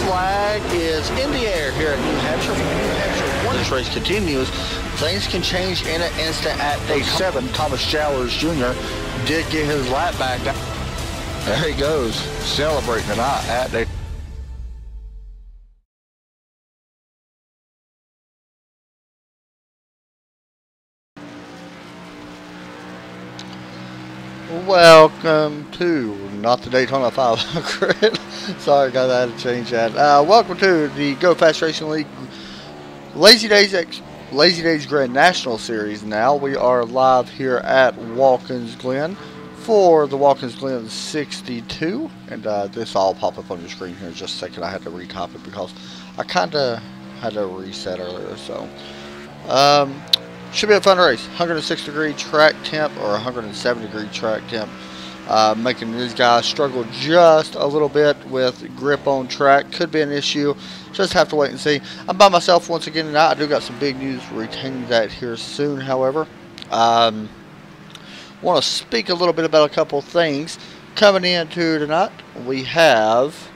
flag is in the air here at New Hampshire. Once this race continues, things can change in an instant at day 7. Thomas Jowers Jr. did get his lap back. There he goes, celebrating tonight at day. Welcome to, not the Daytona 500. Sorry guys, I had to change that. Welcome to the Go Fast Racing League Lazy Days Grand National Series. Now we are live here at Watkins Glen for the Watkins Glen 62, and this all pop up on your screen here in just a second. I had to retop it because I kind of had to reset earlier. So should be a fun race. 106 degree track temp or 107 degree track temp, making these guys struggle just a little bit with grip on track. Could be an issue. Just have to wait and see. I'm by myself once again tonight. I do got some big news. Retaining that here soon. However, want to speak a little bit about a couple things coming into tonight. We have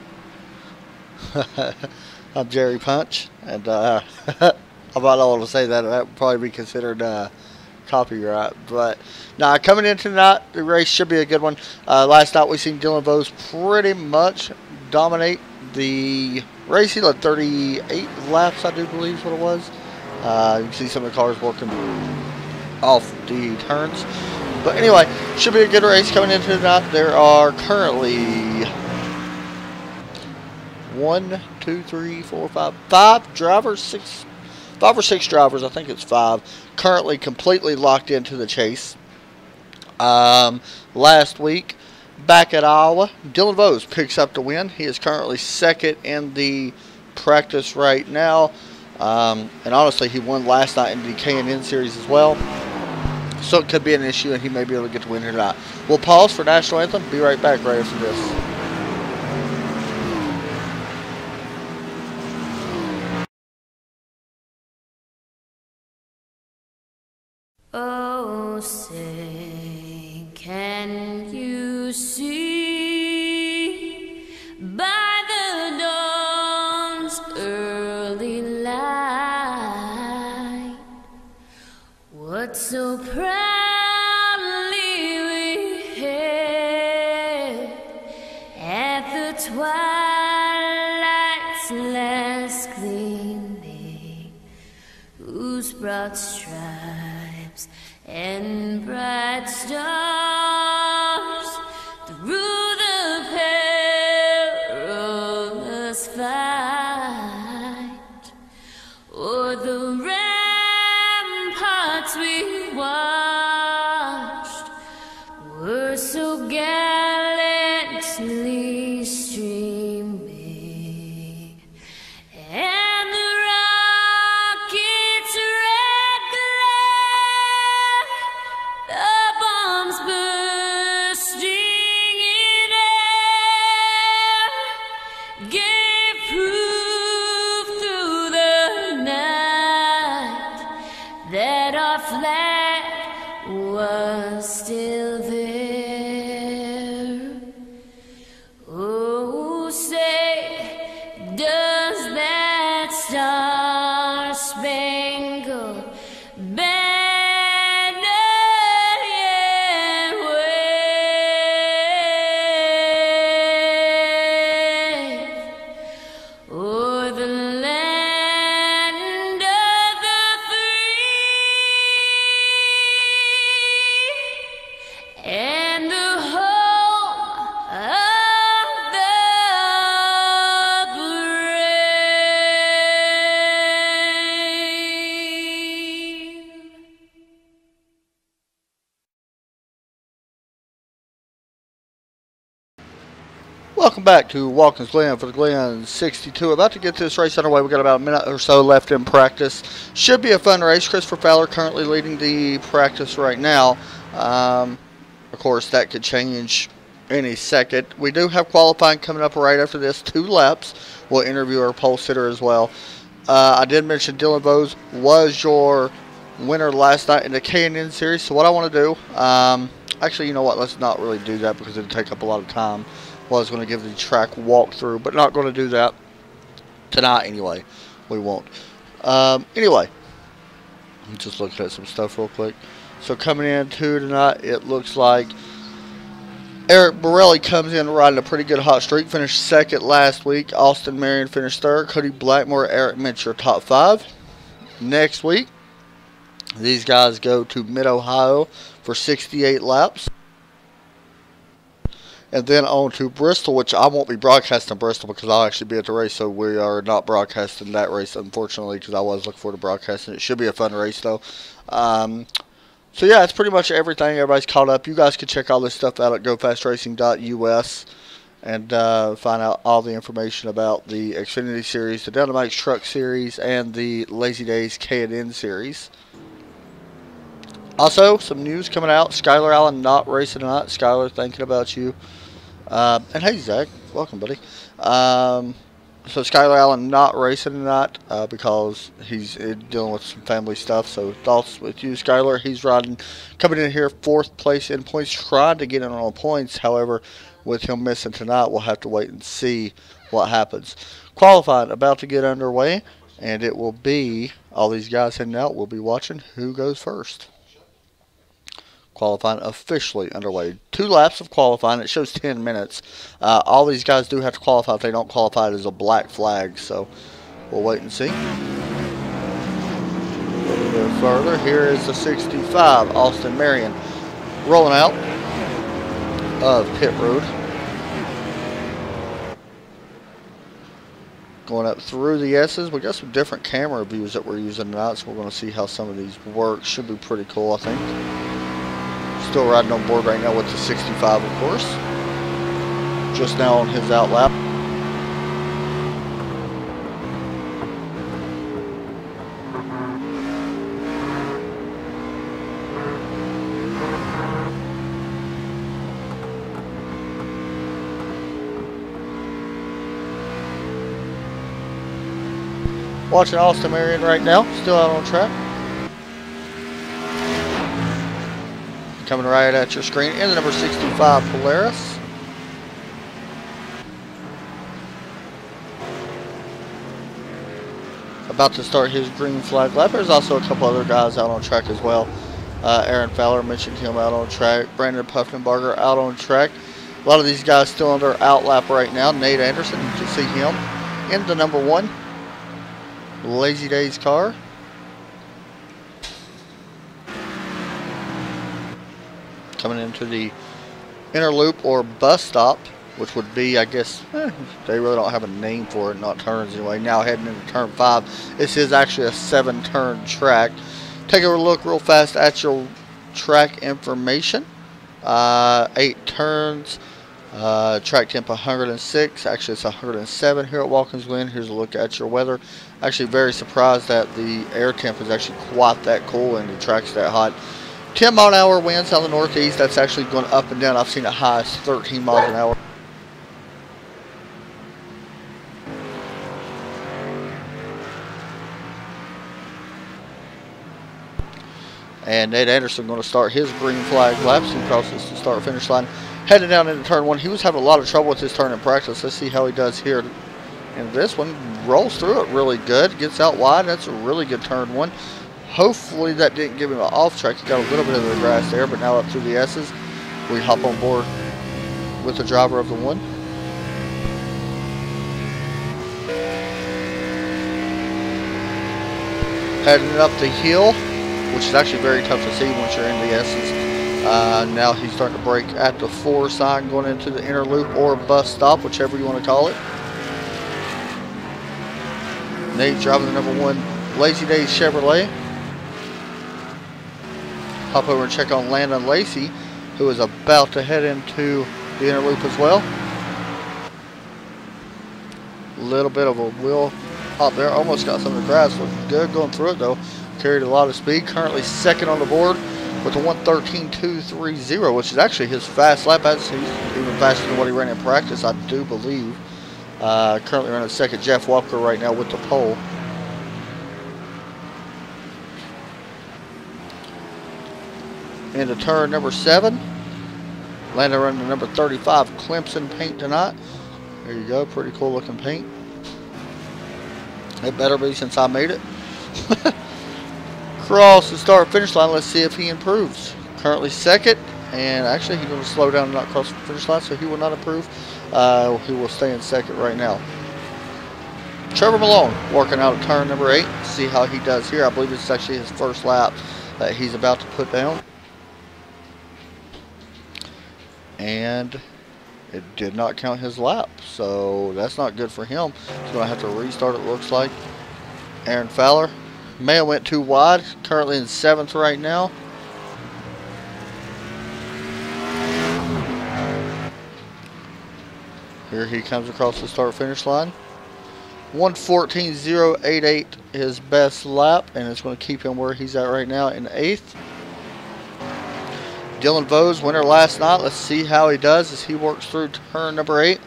I'm Jerry Punch, and I might not want to say that. That would probably be considered copyright. But now, coming in tonight, the race should be a good one. Last night we seen Dylan Vose pretty much dominate the race. He led 38 laps, I do believe is what it was. You can see some of the cars working off the turns. But anyway, should be a good race coming into tonight. There are currently 5 drivers, 5 or 6 drivers, I think it's 5, currently completely locked into the chase. Last week, back at Iowa, Dylan Vose picks up the win. He is currently second in the practice right now. And honestly, he won last night in the K&N series as well. So it could be an issue, and he may be able to get the win here tonight. We'll pause for National Anthem. Be right back right after this. Oh, say, can you see by the dawn's early light what so proudly we hailed at the twilight's last gleaming, whose broad stripes and bright stars through the perilous fight o'er the ramparts we watched were so gallantly streaming, and the rockets' red glare, the bombs bursting in air, gave proof through the night that our flag was still there. Oh, say, does that star-spangled banner yet wave o'er the land of the free and the home of the brave? Welcome back to Watkins Glen for the Glen 62. About to get this race underway. We got about a minute or so left in practice. Should be a fun race. Christopher Fowler currently leading the practice right now. Of course, that could change any second. We do have qualifying coming up right after this. 2 laps. We'll interview our pole sitter as well. I did mention Dylan Vose was your winner last night in the K&N series. So what I want to do, actually, you know what? Let's not really do that because it'll take up a lot of time. Was going to give the track walkthrough, but not going to do that. Tonight, anyway. We won't. Anyway, I'm just looking at some stuff real quick. So coming into tonight, it looks like Eric Borelli comes in riding a pretty good hot streak. Finished second last week. Austin Marion finished third. Cody Blackmore, Eric Mincher, top 5. Next week, these guys go to Mid-Ohio for 68 laps. And then on to Bristol, which I won't be broadcasting Bristol because I'll actually be at the race. So we are not broadcasting that race, unfortunately, because I was looking forward to broadcasting. It should be a fun race, though. So, yeah, it's pretty much everything. Everybody's caught up. You guys can check all this stuff out at gofastracing.us and find out all the information about the Xfinity Series, the Delta Max Truck Series, and the Lazy Days K&N Series. Also, some news coming out. Skylar Allen not racing tonight. Skylar, thinking about you. And hey, Zach. Welcome, buddy. So Skylar Allen not racing tonight because he's dealing with some family stuff. So thoughts with you, Skylar. He's riding, coming in here 4th place in points, trying to get in on points. However, with him missing tonight, we'll have to wait and see what happens. Qualifying about to get underway, and it will be, all these guys heading out, we'll be watching who goes first. Qualifying officially underway. 2 laps of qualifying. It shows 10 minutes. All these guys do have to qualify. If they don't qualify, it is a black flag. So we'll wait and see. A little bit further. Here is the 65. Austin Marion rolling out of pit road. Going up through the S's. We got some different camera views that we're using tonight. So we're going to see how some of these work. Should be pretty cool, I think. Still riding on board right now with the 65, of course. Just now on his out lap. Watching Austin Marion right now, still out on track. Coming right at your screen in the number 65 Polaris. About to start his green flag lap. There's also a couple other guys out on track as well. Aaron Fowler, mentioned him out on track. Brandon Puffenbarger out on track. A lot of these guys still under out lap right now. Nate Anderson, you can see him in the number 1 Lazy Days car. Coming into the inner loop or bus stop, which would be, I guess, they really don't have a name for it, not turns anyway. Now heading into turn 5. This is actually a 7-turn track. Take a look real fast at your track information. 8 turns. Track temp 106. Actually, it's 107 here at Watkins Glen. Here's a look at your weather. Actually, very surprised that the air temp is actually quite that cool and the track's that hot. 10 mile an hour winds out of the northeast. That's actually going up and down. I've seen it high as 13 miles an hour. And Nate Anderson going to start his green flag laps. He crosses the start finish line. Heading down into turn 1. He was having a lot of trouble with his turn in practice. Let's see how he does here. And this one rolls through it really good. Gets out wide. That's a really good turn 1. Hopefully that didn't give him an off track. He got a little bit of the grass there, but now up through the S's. We hop on board with the driver of the 1. Heading up the hill, which is actually very tough to see once you're in the S's. Now he's starting to brake at the 4 sign going into the inner loop or bus stop, whichever you want to call it. Nate driving the number 1 Lazy Days Chevrolet. Hop over and check on Landon Lacey, who is about to head into the inner loop as well. A little bit of a wheel hop there. Almost got some of the grass. Looking good going through it though. Carried a lot of speed. Currently second on the board with a 1:13.230, which is actually his fast lap. That's even faster than what he ran in practice, I do believe. Currently running second. Jeff Walker right now with the pole. Into turn number 7. Landon running the number 35 Clemson paint tonight. There you go, pretty cool looking paint. It better be since I made it. Cross the start finish line. Let's see if he improves. Currently second, and actually he's going to slow down and not cross the finish line, so he will not improve. He will stay in second right now. Trevor Malone working out at turn number 8. See how he does here. I believe this is actually his first lap that he's about to put down. And it did not count his lap, so that's not good for him. He's going to have to restart, it looks like. Aaron Fowler may have went too wide. Currently in 7th right now. Here he comes across the start-finish line. 1:14.088 his best lap, and it's going to keep him where he's at right now in 8th. Dylan Vose, winner last night. Let's see how he does as he works through turn number 8.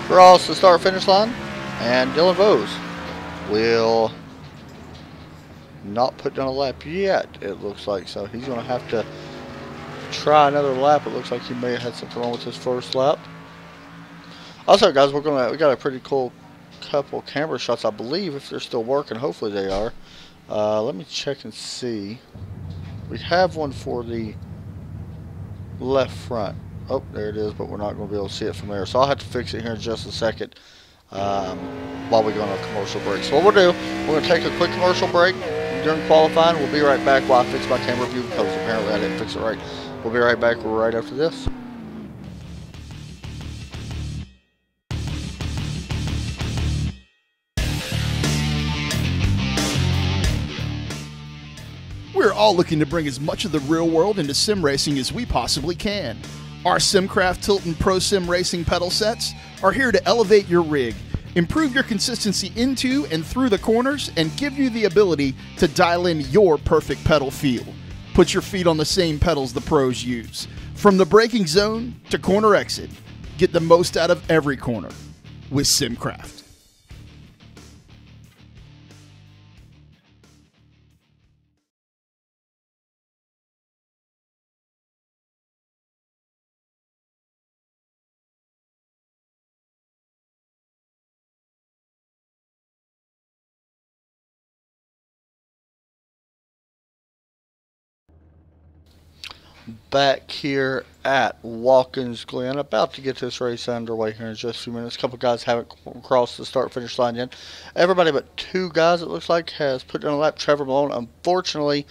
Cross the start-finish line, and Dylan Vose will not put down a lap yet, it looks like. So he's going to have to try another lap. It looks like he may have had something wrong with his first lap. Also, guys, we got a pretty cool couple camera shots, I believe, if they're still working. Hopefully they are. Let me check and see. We have one for the left front. Oh, there it is, but we're not going to be able to see it from there. So I'll have to fix it here in just a second while we go on a commercial break. So what we'll do, we're going to take a quick commercial break during qualifying. We'll be right back while I fix my camera view because apparently I didn't fix it right. We'll be right back right after this. We're all looking to bring as much of the real world into sim racing as we possibly can. Our SimCraft Tilton Pro Sim Racing pedal sets are here to elevate your rig, improve your consistency into and through the corners, and give you the ability to dial in your perfect pedal feel. Put your feet on the same pedals the pros use. From the braking zone to corner exit, get the most out of every corner with SimCraft. Back here at Watkins Glen, about to get this race underway here in just a few minutes. A couple guys haven't crossed the start-finish line yet. Everybody but 2 guys, it looks like, has put down a lap. Trevor Malone, unfortunately,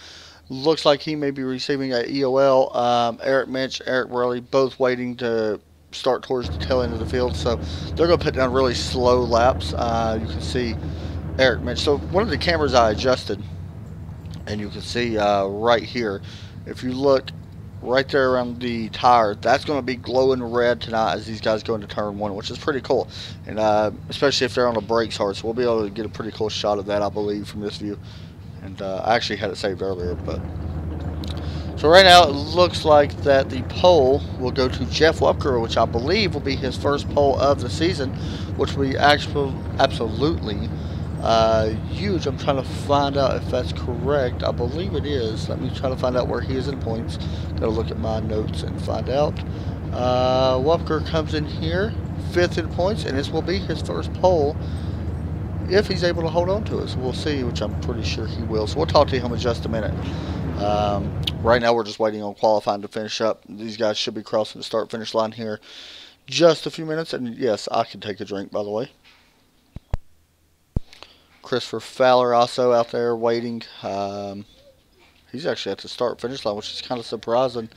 looks like he may be receiving an EOL. Eric Minch, Eric Worley, both waiting to start towards the tail end of the field, so they're going to put down really slow laps. You can see Eric Minch. So one of the cameras I adjusted, and you can see right here, if you look right there around the tire, that's going to be glowing red tonight as these guys go into turn 1, which is pretty cool. And especially if they're on the brakes hard, so we'll be able to get a pretty cool shot of that, I believe, from this view. And I actually had it saved earlier, but so right now it looks like that the pole will go to Jeff Wepker, which I believe will be his first pole of the season, which will be absolutely huge. I'm trying to find out if that's correct. I believe it is. Let me try to find out where he is in points. Gotta look at my notes and find out. Wepker comes in here 5th in points, and this will be his first pole if he's able to hold on to it. So we'll see, which I'm pretty sure he will. So we'll talk to him in just a minute. Right now we're just waiting on qualifying to finish up. These guys should be crossing the start-finish line here just a few minutes. And yes, I can take a drink, by the way. Christopher Fowler also out there waiting. He's actually at the start-finish line, which is kind of surprising.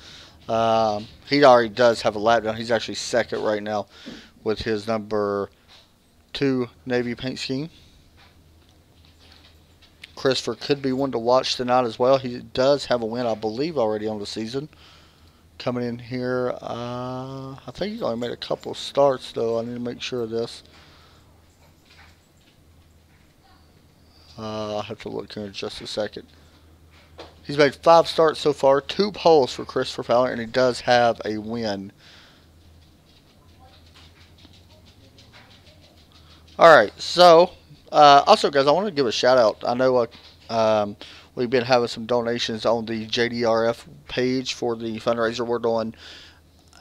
He already does have a lap down. He's actually second right now with his number 2 Navy paint scheme. Christopher could be one to watch tonight as well. He does have a win, I believe, already on the season. Coming in here, I think he's only made a couple of starts, though. I need to make sure of this. I'll have to look here in just a second. He's made 5 starts so far, 2 poles for Christopher Fowler, and he does have a win. Alright, so, also guys, I want to give a shout out. I know we've been having some donations on the JDRF page for the fundraiser we're doing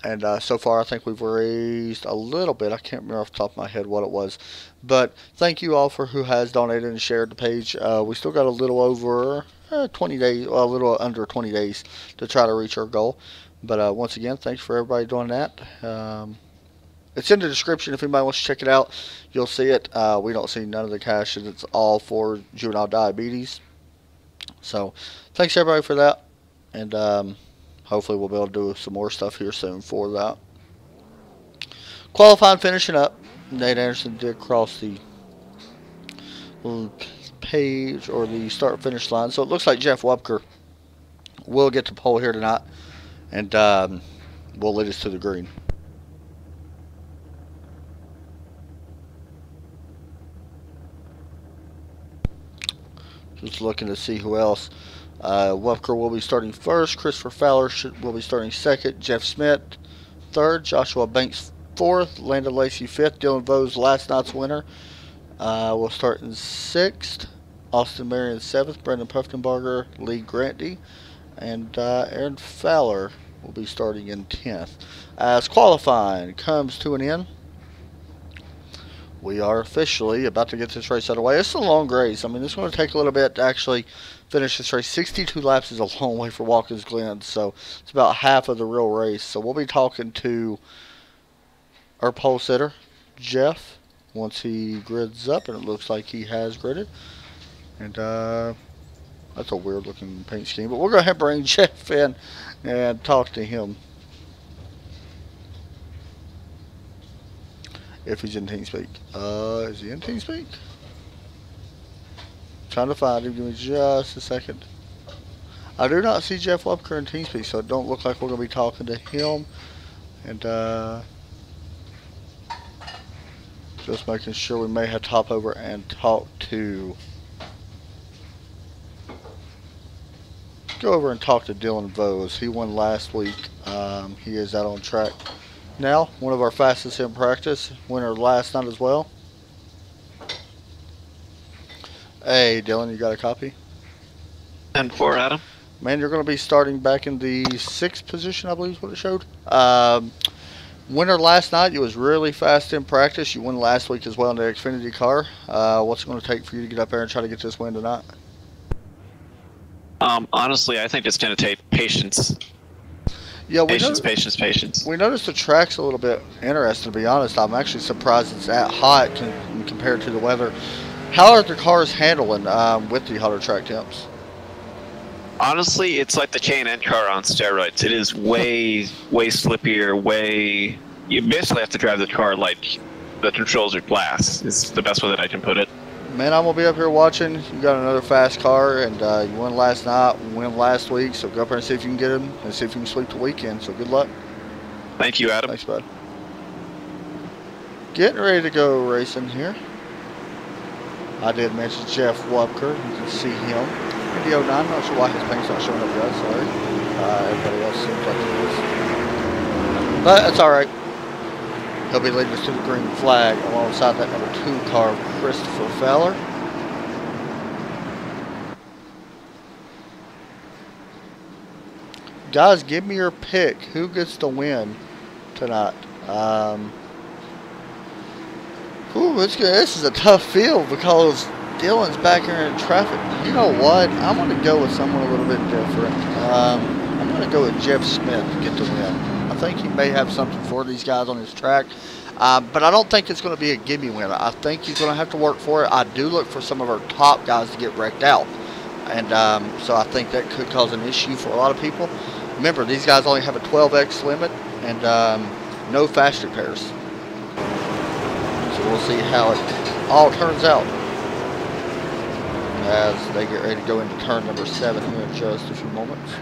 And so far, I think we've raised a little bit. I can't remember off the top of my head what it was. But thank you all for who has donated and shared the page. We still got a little over 20 days, well, a little under 20 days to try to reach our goal. But once again, thanks for everybody doing that. It's in the description if anybody wants to check it out. You'll see it. We don't see none of the cash, and it's all for juvenile diabetes. So thanks everybody for that. And hopefully we'll be able to do some more stuff here soon for that. Qualifying finishing up. Nate Anderson did cross the page or the start finish line. So it looks like Jeff Wupker will get the pole here tonight. And will lead us to the green. Just looking to see who else. Wupker will be starting first. Christopher Fowler will be starting second. Jeff Smith third. Joshua Banks fourth. Landon Lacey fifth. Dylan Vose, last night's winner, will start in sixth. Austin Marion seventh. Brendan Puffenbarger, Lee Granty, and Aaron Fowler will be starting in 10th. As qualifying comes to an end, we are officially about to get this race out of the way. It's a long race. I mean, it's going to take a little bit to actually finish this race. 62 laps is a long way for Watkins Glen, so it's about half of the real race. So we'll be talking to our pole sitter, Jeff, once he grids up, and it looks like he has gridded. And that's a weird looking paint scheme, but we'll go ahead and bring Jeff in and talk to him. If he's in TeamSpeak. Is he in TeamSpeak? Trying to find him. Give me just a second. I do not see Jeff Wupker in TeamSpeak, so it don't look like we're going to be talking to him. And just making sure we may have to hop over and talk to... Go over and talk to Dylan Vose. He won last week. He is out on track now. One of our fastest in practice. Winner last night as well. Hey, Dylan, you got a copy? 10-4, Adam. Man, you're going to be starting back in the 6th position, I believe is what it showed. Winner last night. You was really fast in practice. You won last week as well in the Xfinity car. What's it going to take for you to get up there and try to get this win tonight? Honestly, I think it's going to take patience. Yeah, Patience. We noticed the track's a little bit interesting, to be honest. I'm actually surprised it's that hot compared to the weather. How are the cars handling with the hotter track temps? Honestly, it's like the K&N car on steroids. It is way slippier, You basically have to drive the car like the controls are glass. Is the best way that I can put it. Man, I'm going to be up here watching. You got another fast car, and you won last night, won last week, so go up there and see if you can get him, and see if you can sweep the weekend. So good luck. Thank you, Adam. Thanks, bud. Getting ready to go racing here. I did mention Jeff Wupker. You can see him. In the 09, not sure why his paint's not showing up yet, sorry. Everybody else seems like it is. But that's alright. He'll be leading us to the green flag alongside that number 2 car, Christopher Fowler. Guys, give me your pick. Who gets the win tonight? This is a tough field because Dylan's back here in traffic. You know what? I'm going to go with someone a little bit different. I'm going to go with Jeff Smith to get the win. I think he may have something for these guys on his track. But I don't think it's going to be a gimme win. I think he's going to have to work for it. I do look for some of our top guys to get wrecked out. And so I think that could cause an issue for a lot of people. Remember, these guys only have a 12X limit and no fast repairs. So we'll see how it all turns out as they get ready to go into turn number 7 here in just a few moments.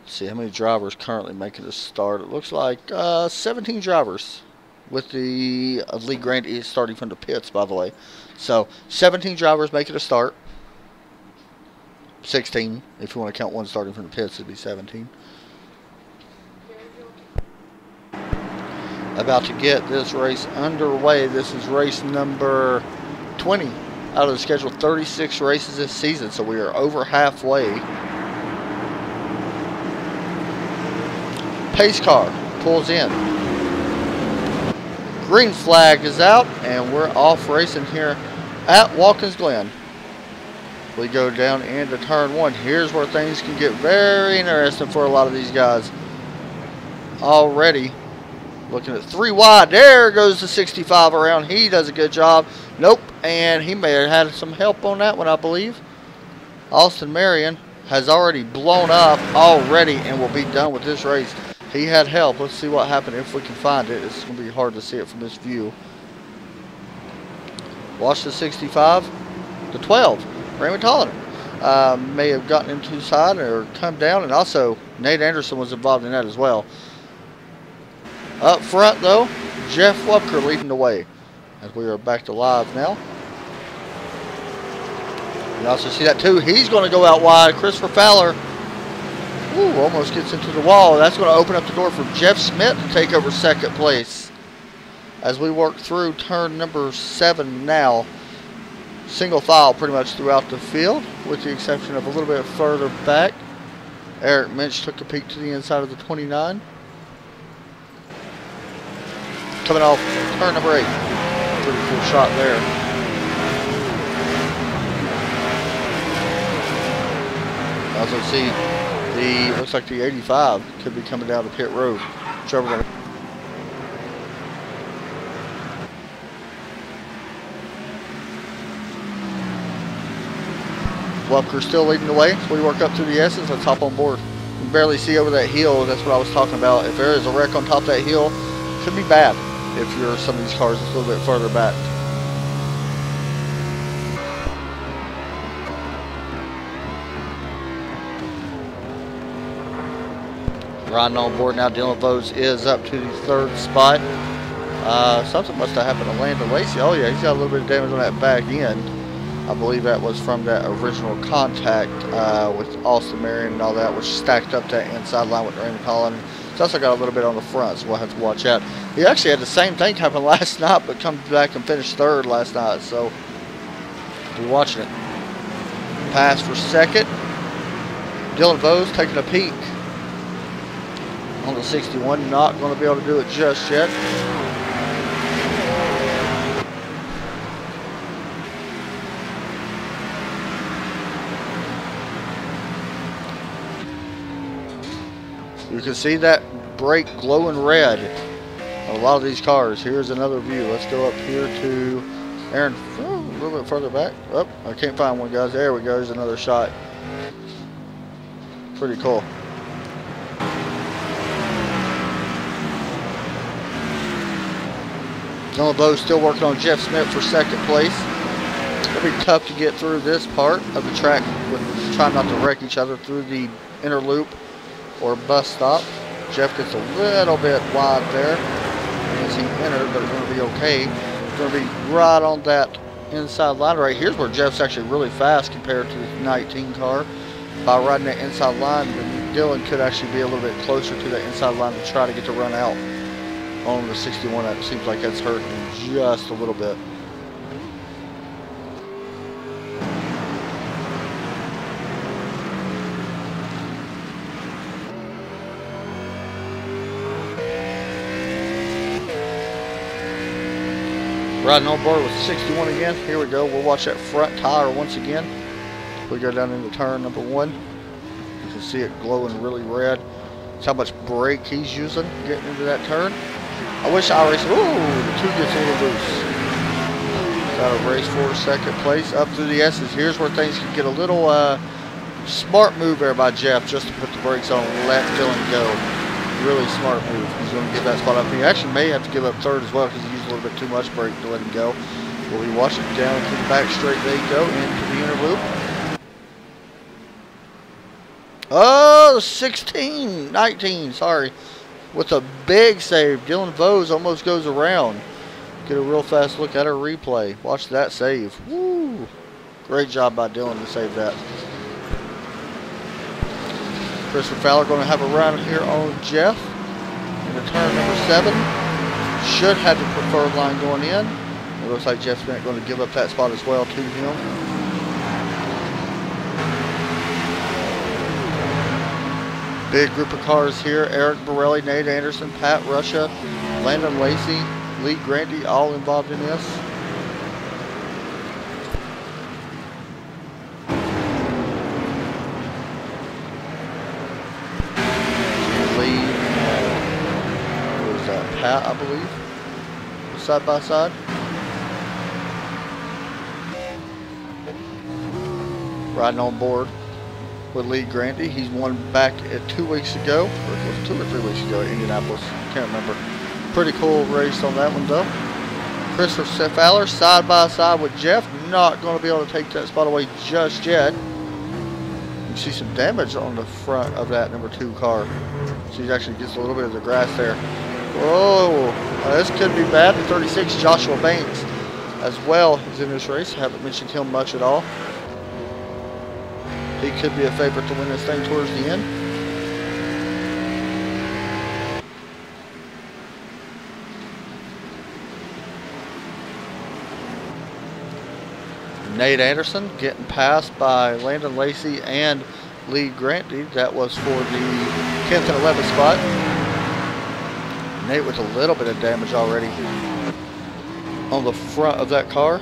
See how many drivers currently making a start. It looks like 17 drivers with the Lee Grant is starting from the pits, by the way. So 17 drivers making a start. 16 if you want to count one starting from the pits, it'd be 17. About to get this race underway. This is race number 20 out of the scheduled 36 races this season, so we are over halfway. Pace car pulls in. Green flag is out, and we're off racing here at Watkins Glen. We go down into turn 1. Here's where things can get very interesting for a lot of these guys. Already looking at 3 wide. There goes the 65 around. He does a good job. Nope, and he may have had some help on that one, I believe. Austin Marion has already blown up already and will be done with this race. He had help. Let's see what happened if we can find it. It's going to be hard to see it from this view. Watch the 65. The 12. Raymond Tolliner may have gotten into the side or come down, and also Nate Anderson was involved in that as well. Up front, though, Jeff Wupker leading the way as we are back to live now. You also see that, too. He's going to go out wide. Christopher Fowler almost gets into the wall. That's going to open up the door for Jeff Smith to take over second place. As we work through turn number 7 now. Single file pretty much throughout the field, with the exception of a little bit further back. Eric Minch took a peek to the inside of the 29. Coming off turn number 8. Pretty cool shot there. Also see the, looks like the 85 could be coming down the pit road. Trevor. Wupker still leading the way. So we work up through the S's. Let's hop on board. You can barely see over that hill. That's what I was talking about. If there is a wreck on top of that hill, it could be bad if you're some of these cars that's a little bit further back. Riding on board now. Dylan Vose is up to the 3rd spot. Something must have happened to Landon Lacey. Oh yeah, he's got a little bit of damage on that back end. I believe that was from that original contact with Austin Marion and all that, which stacked up that inside line with Raymond Collins. It's also got a little bit on the front, so we'll have to watch out. He actually had the same thing happen last night, but come back and finished 3rd last night, so we're watching it. Pass for second. Dylan Vose taking a peek on the 61. Not going to be able to do it just yet. You can see that brake glowing red on a lot of these cars. Here's another view. Let's go up here to Aaron, a little bit further back. Oh, I can't find one, guys. There we go. There's another shot. Pretty cool. Dylan Vose still working on Jeff Smith for second place. It'll be tough to get through this part of the track with trying not to wreck each other through the inner loop or bus stop. Jeff gets a little bit wide there as he entered, but it's going to be okay. It's going to be right on that inside line. Right here's where Jeff's actually really fast compared to the 19 car. By riding that inside line, Dylan could actually be a little bit closer to that inside line to try to get the run out on the 61. That seems like that's hurting just a little bit. Riding on board with 61 again. Here we go. We'll watch that front tire once again. We go down into turn number 1. You can see it glowing really red. That's how much brake he's using getting into that turn. I wish I raced. Ooh, the 2 gets a little loose. Got a race for second place up through the S's. Here's where things can get a little smart move there by Jeff, just to put the brakes on and let Dylan go. Really smart move. He's going to give that spot up. He actually may have to give up 3rd as well because he used a little bit too much brake to let him go. We'll be watching down to the back straight. They go into the inner loop. Oh, 19, sorry. With a big save. Dylan Vose almost goes around. Get a real fast look at her replay. Watch that save. Woo! Great job by Dylan to save that. Christopher Fowler going to have a run here on Jeff into turn number 7. Should have the preferred line going in. It looks like Jeff Smith going to give up that spot as well to him. Big group of cars here. Eric Borelli, Nate Anderson, Pat Russia, Landon Lacey, Lee Grandy, all involved in this. Lee, what was that? Pat, I believe, side by side. Riding on board with Lee Grandy. He's won back 2 weeks ago, or it was 2 or 3 weeks ago at Indianapolis. Can't remember. Pretty cool race on that one though. Christopher Fowler side by side with Jeff. Not going to be able to take that spot away just yet. You see some damage on the front of that number 2 car. So he actually gets a little bit of the grass there. Whoa, this could be bad. The 36, Joshua Banks, as well, is in this race. Haven't mentioned him much at all. He could be a favorite to win this thing towards the end. Nate Anderson getting passed by Landon Lacey and Lee Grandy. That was for the 10th and 11th spot. Nate with a little bit of damage already on the front of that car.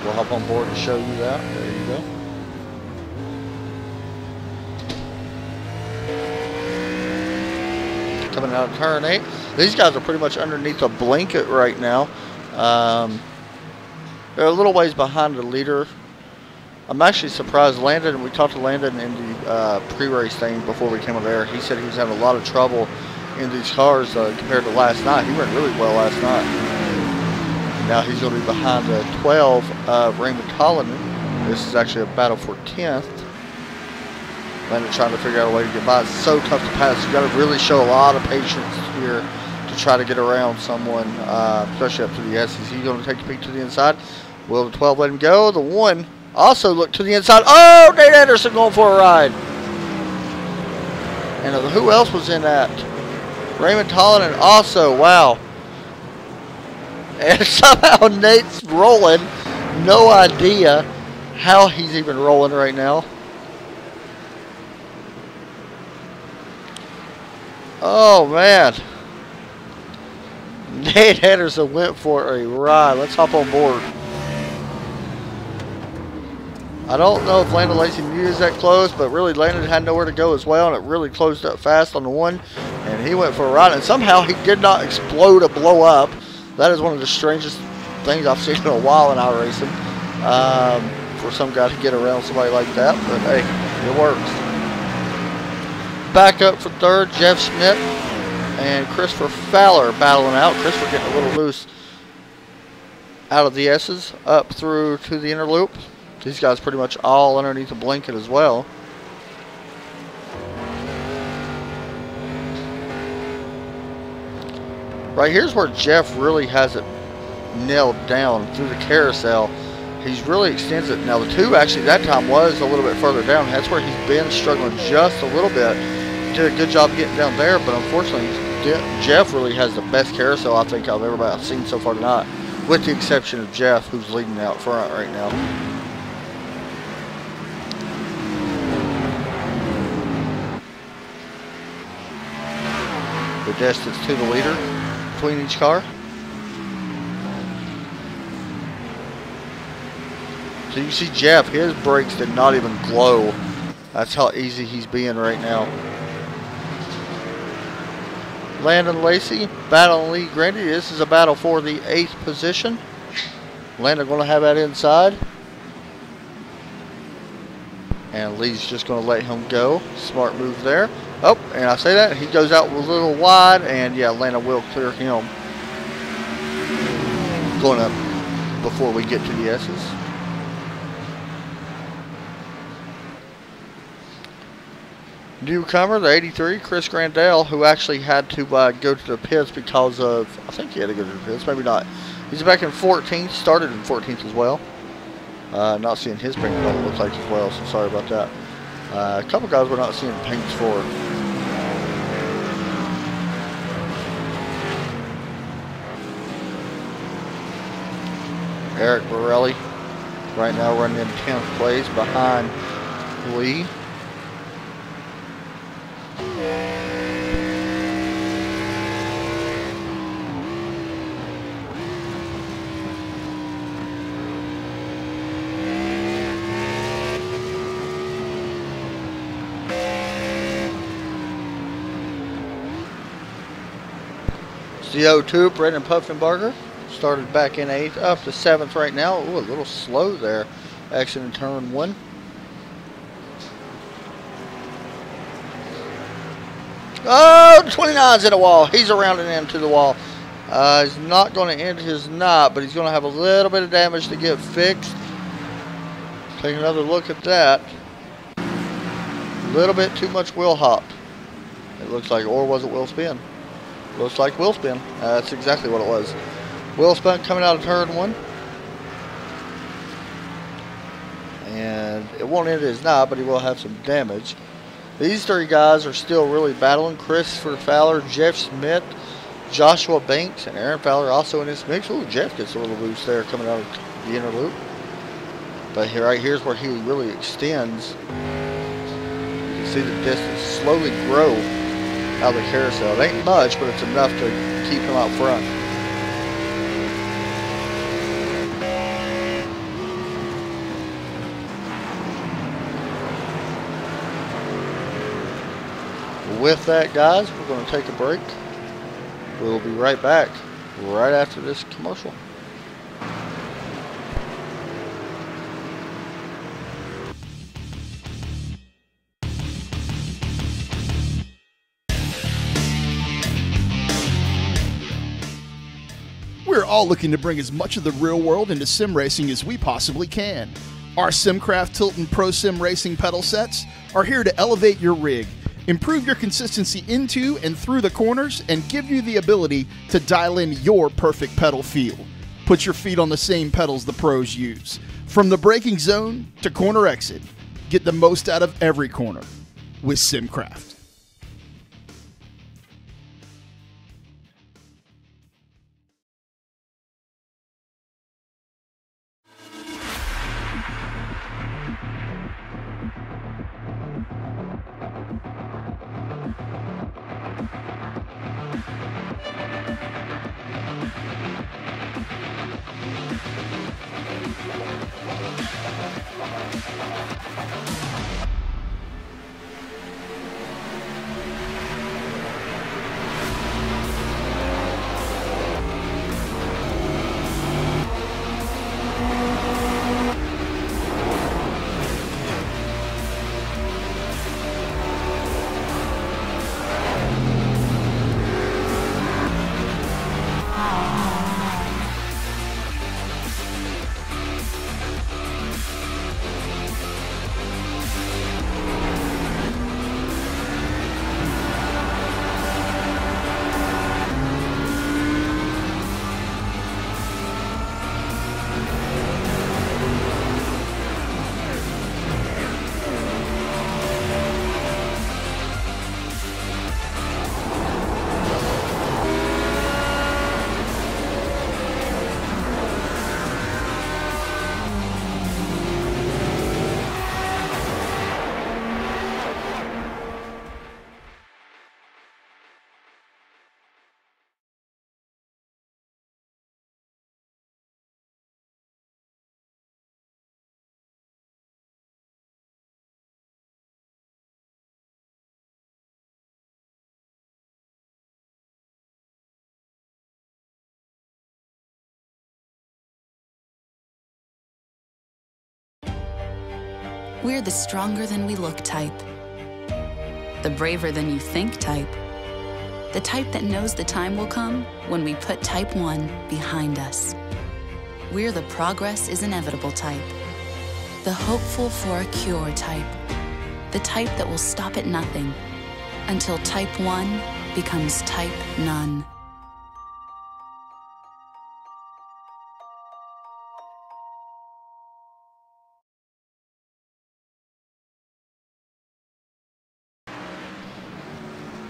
We'll hop on board and show you that. There you go. Coming out of turn 8. These guys are pretty much underneath a blanket right now. They're a little ways behind the leader. I'm actually surprised. Landon, we talked to Landon in the pre-race thing before we came over there. He said he was having a lot of trouble in these cars compared to last night. He went really well last night. Now he's going to be behind 12, Raymond Tollinan. This is actually a battle for 10th. Landon trying to figure out a way to get by. It's so tough to pass. You got to really show a lot of patience here to try to get around someone, especially up to the S's. He's going to take a peek to the inside. Will the 12 let him go? The 1 also looked to the inside. Oh, Nate Anderson going for a ride. And who else was in that? Raymond Tollinan also. Wow. And somehow Nate's rolling. No idea how he's even rolling right now. Oh, man. Nate Anderson went for a ride. Let's hop on board. I don't know if Landon Lacey knew he was that close, but really Landon had nowhere to go as well, and it really closed up fast on the 1. And he went for a ride, and somehow he did not explode or blow up. That is one of the strangest things I've seen in a while in iRacing. For some guy to get around somebody like that, but hey, it works. Back up for 3rd, Jeff Schmidt and Christopher Fowler battling out. Christopher getting a little loose out of the S's up through to the inner loop. These guys pretty much all underneath the blanket as well. Right here's where Jeff really has it nailed down through the carousel. He's really extends it. Now the 2 actually that time was a little bit further down. That's where he's been struggling just a little bit. Did a good job getting down there, but unfortunately Jeff really has the best carousel I think I've seen so far tonight, with the exception of Jeff, who's leading out front right now. The distance to the leader between each car. So you see Jeff, his brakes did not even glow. That's how easy he's being right now. Landon Lacey battling Lee Grandy. This is a battle for the 8th position. Landon going to have that inside. And Lee's just going to let him go. Smart move there. Oh, and I say that. He goes out a little wide. And yeah, Landon will clear him. Going up before we get to the S's. Newcomer, the 83, Chris Grandell, who actually had to go to the pits because of, I think he had to go to the pits, maybe not. He's back in 14th, started in 14th as well. Not seeing his paint, it looks like as well, so sorry about that. A couple guys we're not seeing paints for. Eric Borelli right now running in 10th place behind Lee. CO2, Brendan Puffenbarger started back in 8th, up to 7th right now. Ooh, a little slow there. Exit in turn 1. Oh, 29's in a wall. He's around and into the wall. He's not going to end his knot, but he's going to have a little bit of damage to get fixed. Take another look at that. A little bit too much wheel hop, it looks like, or was it wheel spin? Looks like wheel spin. That's exactly what it was. Wheel spin coming out of turn 1. And it won't end his knot, but he will have some damage. These 3 guys are still really battling. Christopher Fowler, Jeff Smith, Joshua Banks, and Aaron Fowler also in this mix. Ooh, Jeff gets a little boost there coming out of the inner loop. But here, right here's where he really extends. You can see the distance slowly grow out of the carousel. It ain't much, but it's enough to keep him out front. With that, guys, we're going to take a break. We'll be right back right after this commercial. We're all looking to bring as much of the real world into sim racing as we possibly can. Our SimCraft Tilton Pro Sim Racing pedal sets are here to elevate your rig, improve your consistency into and through the corners, and give you the ability to dial in your perfect pedal feel. Put your feet on the same pedals the pros use. From the braking zone to corner exit, get the most out of every corner with SimCraft. We're the stronger than we look type, the braver than you think type, the type that knows the time will come when we put type 1 behind us. We're the progress is inevitable type, the hopeful for a cure type, the type that will stop at nothing until type 1 becomes type none.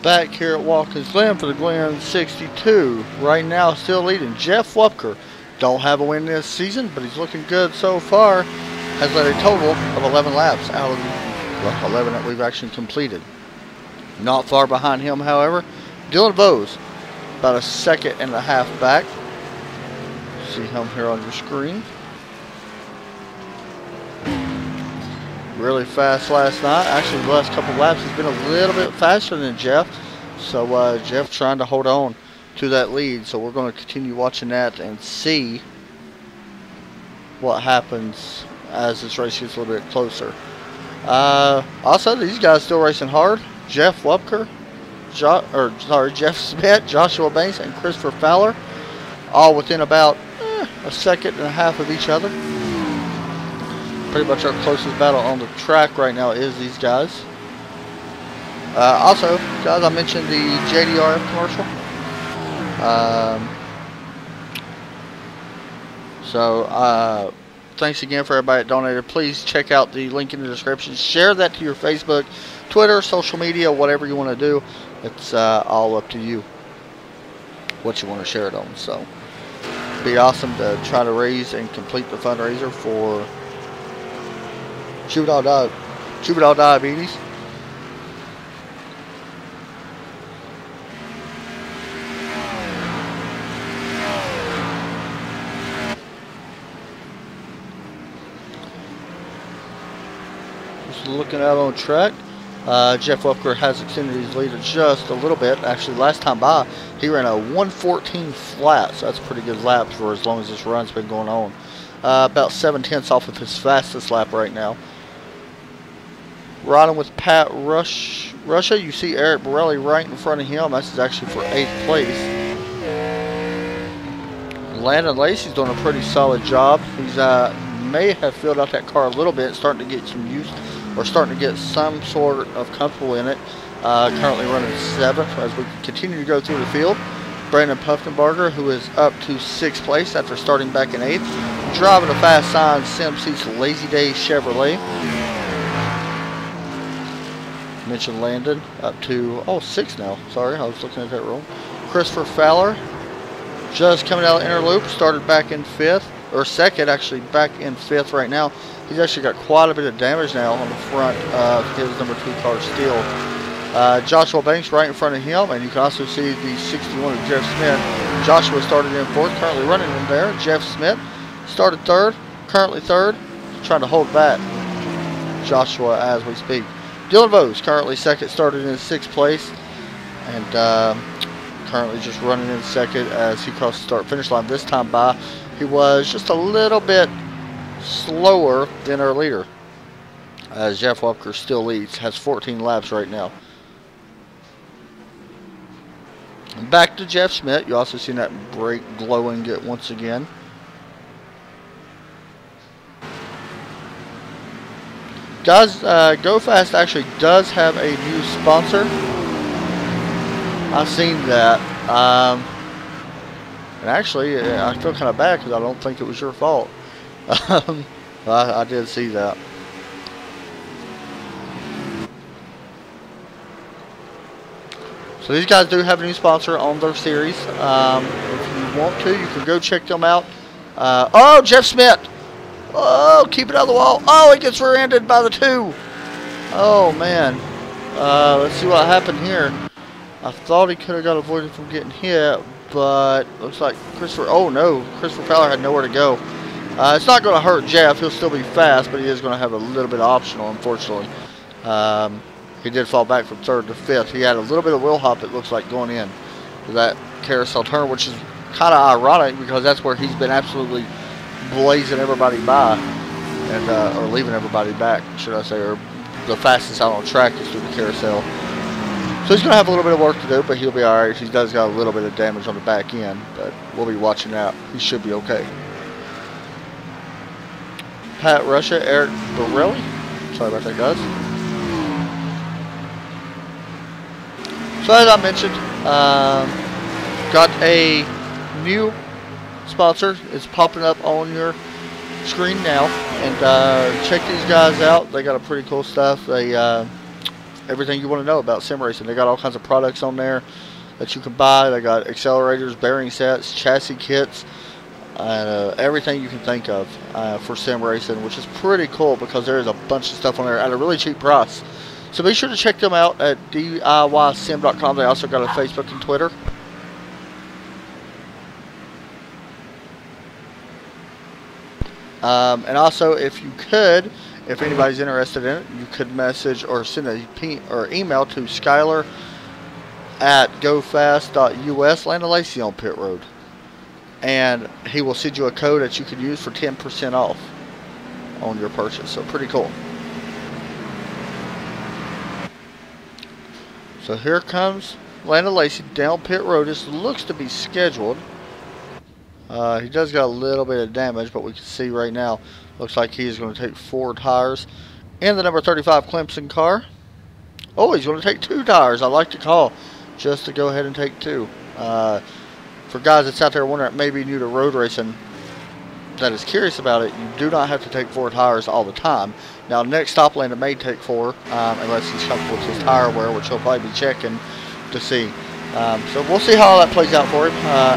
Back here at Watkins Glen for the Glen 62. Right now still leading Jeff Wupker. Don't have a win this season, but he's looking good so far. Has led a total of 11 laps out of the 11 that we've actually completed. Not far behind him, however, Dylan Bowes, about a second and a half back. See him here on your screen. Really fast last night. Actually, the last couple laps has been a little bit faster than Jeff. So Jeff trying to hold on to that lead. So we're going to continue watching that and see what happens as this race gets a little bit closer. Also, these guys still racing hard. Jeff Wupker, Jeff Smith, Joshua Banks, and Christopher Fowler, all within about a second and a half of each other. Pretty much our closest battle on the track right now is these guys. Also, guys, I mentioned the JDRF commercial. Thanks again for everybody that donated. Please check out the link in the description. Share that to your Facebook, Twitter, social media, whatever you want to do. It's all up to you what you want to share it on. So it'd be awesome to try to raise and complete the fundraiser for juvenile diabetes. Looking out on track, Jeff Wupker has extended his lead just a little bit. Actually, last time by, he ran a 1:14 flat, so that's a pretty good lap for as long as this run's been going on. About 7/10 off of his fastest lap right now. Riding with Pat Russia, you see Eric Borelli right in front of him. This is actually for 8th place. Landon Lacey's doing a pretty solid job. He's may have filled out that car a little bit, starting to get some use, or starting to get some sort of comfortable in it. Currently running 7th as we continue to go through the field. Brandon Puffenbarger, who is up to 6th place after starting back in 8th. Driving a fast sign, Sim-Seats Lazy Dayz Chevrolet. Mentioned Landon up to 6th now. Sorry, I was looking at that wrong. Christopher Fowler just coming out of the inner loop, started back in 5th, or 2nd actually, back in 5th right now. He's actually got quite a bit of damage now on the front of his number 2 car still. Joshua Banks right in front of him, and you can also see the 61 of Jeff Smith. Joshua started in 4th, currently running in there. Jeff Smith started 3rd, currently 3rd, trying to hold back Joshua as we speak. Dylan Bowes currently 2nd, started in 6th place, and currently just running in 2nd as he crossed the start-finish line. This time by, he was just a little bit slower than our leader, as Jeff Wupker still leads, has 14 laps right now. Back to Jeff Smith. You also seen that brake glowing it once again. Guys, Go Fast actually does have a new sponsor. I've seen that. And actually, I feel kind of bad because I don't think it was your fault. I did see that. So these guys do have a new sponsor on their series. If you want to, you can go check them out. Oh, Jeff Smith. Oh, keep it out of the wall. Oh, it gets rear-ended by the 2. Oh, man. Let's see what happened here. I thought he could have got avoided from getting hit, but looks like Christopher... Oh, no. Christopher Fowler had nowhere to go. It's not going to hurt Jeff. He'll still be fast, but he is going to have a little bit of optional, unfortunately. He did fall back from 3rd to 5th. He had a little bit of wheel hop, it looks like, going in to that carousel turn, which is kind of ironic because that's where he's been absolutely blazing everybody by, and or leaving everybody back, should I say, or the fastest out on track is through the carousel. So he's going to have a little bit of work to do, but he'll be alright. He does got a little bit of damage on the back end, but we'll be watching that. He should be okay. Pat Russia, Eric Borelli. Sorry about that, guys. So as I mentioned, got a new sponsor. It's popping up on your screen now, and check these guys out. They got a pretty cool stuff. They everything you want to know about sim racing. They got all kinds of products on there that you can buy. They got accelerators, bearing sets, chassis kits, everything you can think of for sim racing, which is pretty cool because there is a bunch of stuff on there at a really cheap price. So be sure to check them out at DIYsim.com. They also got a Facebook and Twitter. And also, if you could, if anybody's interested in it, you could message or send a email to Skylar at gofast.us, Land O'Lacey on Pit Road. And he will send you a code that you can use for 10% off on your purchase. So pretty cool. So here comes Land O'Lacey down Pit Road. This looks to be scheduled. He does got a little bit of damage, but we can see right now, looks like he is going to take 4 tires in the number 35 Clemson car. Oh, he's going to take 2 tires. I like to call just to go ahead and take 2. For guys that's out there wondering, maybe new to road racing, that is curious about it, you do not have to take 4 tires all the time. Now, next stop Landon may take 4, unless he's comfortable with his tire wear, which he'll probably be checking to see. So we'll see how that plays out for him.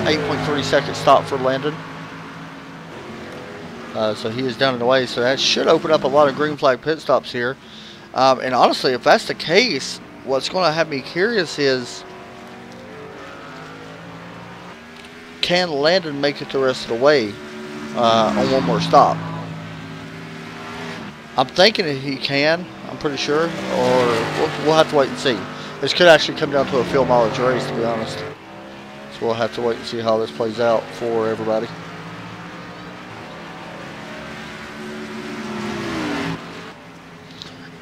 8.3 second stop for Landon. So he is down and away. So that should open up a lot of green flag pit stops here. And honestly, if that's the case, what's going to have me curious is, can Landon make it the rest of the way on one more stop? I'm thinking that he can. I'm pretty sure. Or we'll have to wait and see. This could actually come down to a field mileage race, to be honest. So we'll have to wait and see how this plays out for everybody.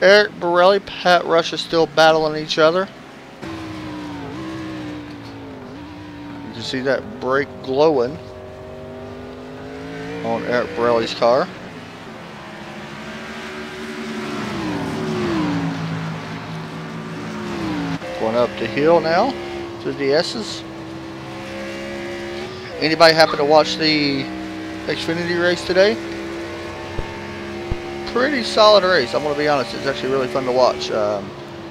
Eric Borelli, Pat Rush are still battling each other. You can see that brake glowing on Eric Borelli's car. Going up the hill now to the S's. Anybody happen to watch the Xfinity race today? Pretty solid race. I'm going to be honest. It's actually really fun to watch.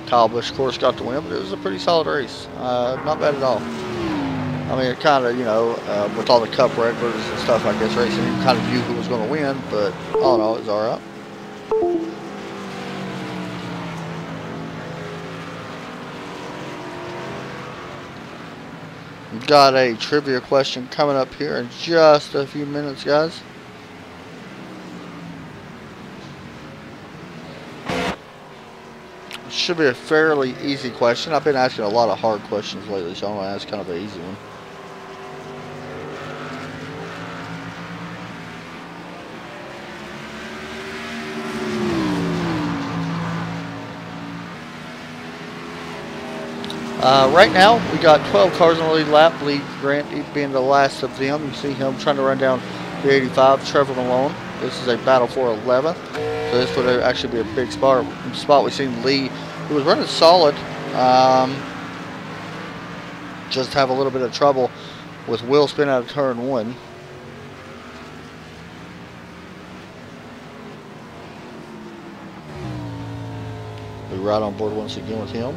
Kyle Busch, of course, got the win, but it was a pretty solid race. Not bad at all. I mean, it kind of, you know, with all the Cup regulars and stuff, I guess, racing, you kind of knew who was going to win, but all in all, it was all right. We've got a trivia question coming up here in just a few minutes, guys. It should be a fairly easy question. I've been asking a lot of hard questions lately, so I'm going to ask kind of an easy one. Right now, we got 12 cars on the lead lap, lead Grant being the last of them. You see him trying to run down the 85, Trevor Malone. This is a battle for 11th, so this would actually be a big spot. We've seen Lee, who was running solid, just have a little bit of trouble with wheel spin out of turn 1. We're right on board once again with him.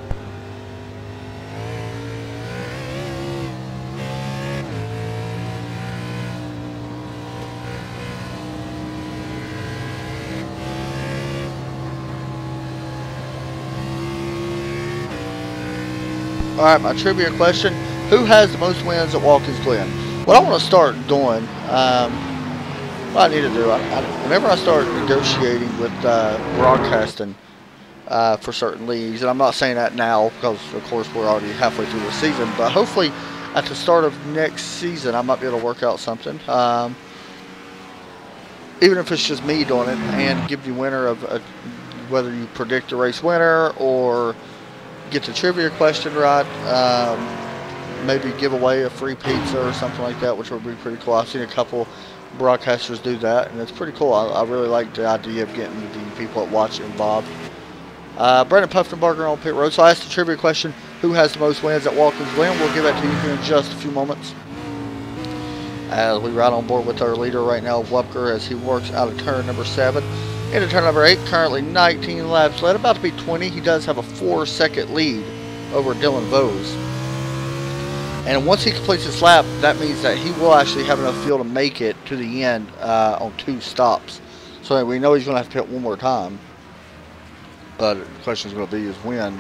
Alright, my trivia question. Who has the most wins at Watkins Glen? What I want to start doing, what I need to do, whenever I start negotiating with broadcasting for certain leagues, and I'm not saying that now because, of course, we're already halfway through the season, but hopefully at the start of next season, I might be able to work out something. Even if it's just me doing it and give you winner of whether you predict the race winner or get the trivia question right, maybe give away a free pizza or something like that, which would be pretty cool. I've seen a couple broadcasters do that, and it's pretty cool. I really like the idea of getting the people that watch involved. Brandon Puffenbarger on pit road. So I asked the trivia question, who has the most wins at Watkins Glen? We'll give that to you here in just a few moments. As we ride on board with our leader right now, Wupker, as he works out of turn number 7. Into turn number 8, currently 19 laps led, about to be 20. He does have a 4-second lead over Dylan Vose. And once he completes his lap, that means that he will actually have enough fuel to make it to the end on 2 stops. So we know he's going to have to pit one more time. But the question is going to be is when.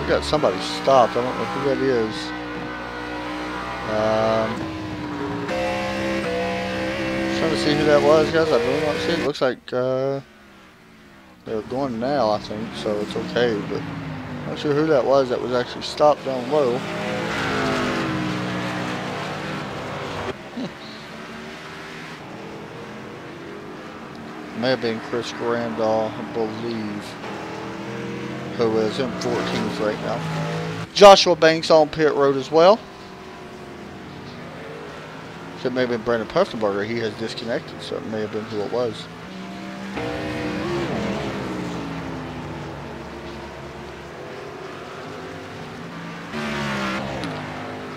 We got somebody stopped. I don't know who that is. Trying to see who that was, guys. I really don't see it. Looks like they're going now, I think, so it's okay. But I'm not sure who that was actually stopped down low. May have been Chris Randall, I believe, who is in 14th right now. Joshua Banks on pit road as well. So it may have been Brandon Puffenberger. He has disconnected, so it may have been who it was.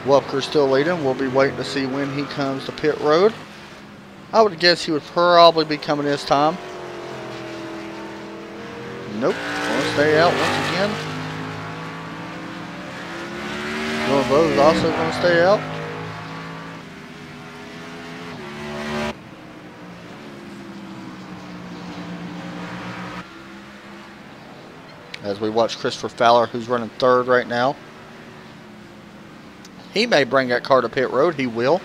Welker's still leading. We'll be waiting to see when he comes to pit road. I would guess he would probably be coming this time. Nope. Want to stay out once again. Bo's also going to stay out. As we watch Christopher Fowler, who's running third right now. He may bring that car to pit road. He will.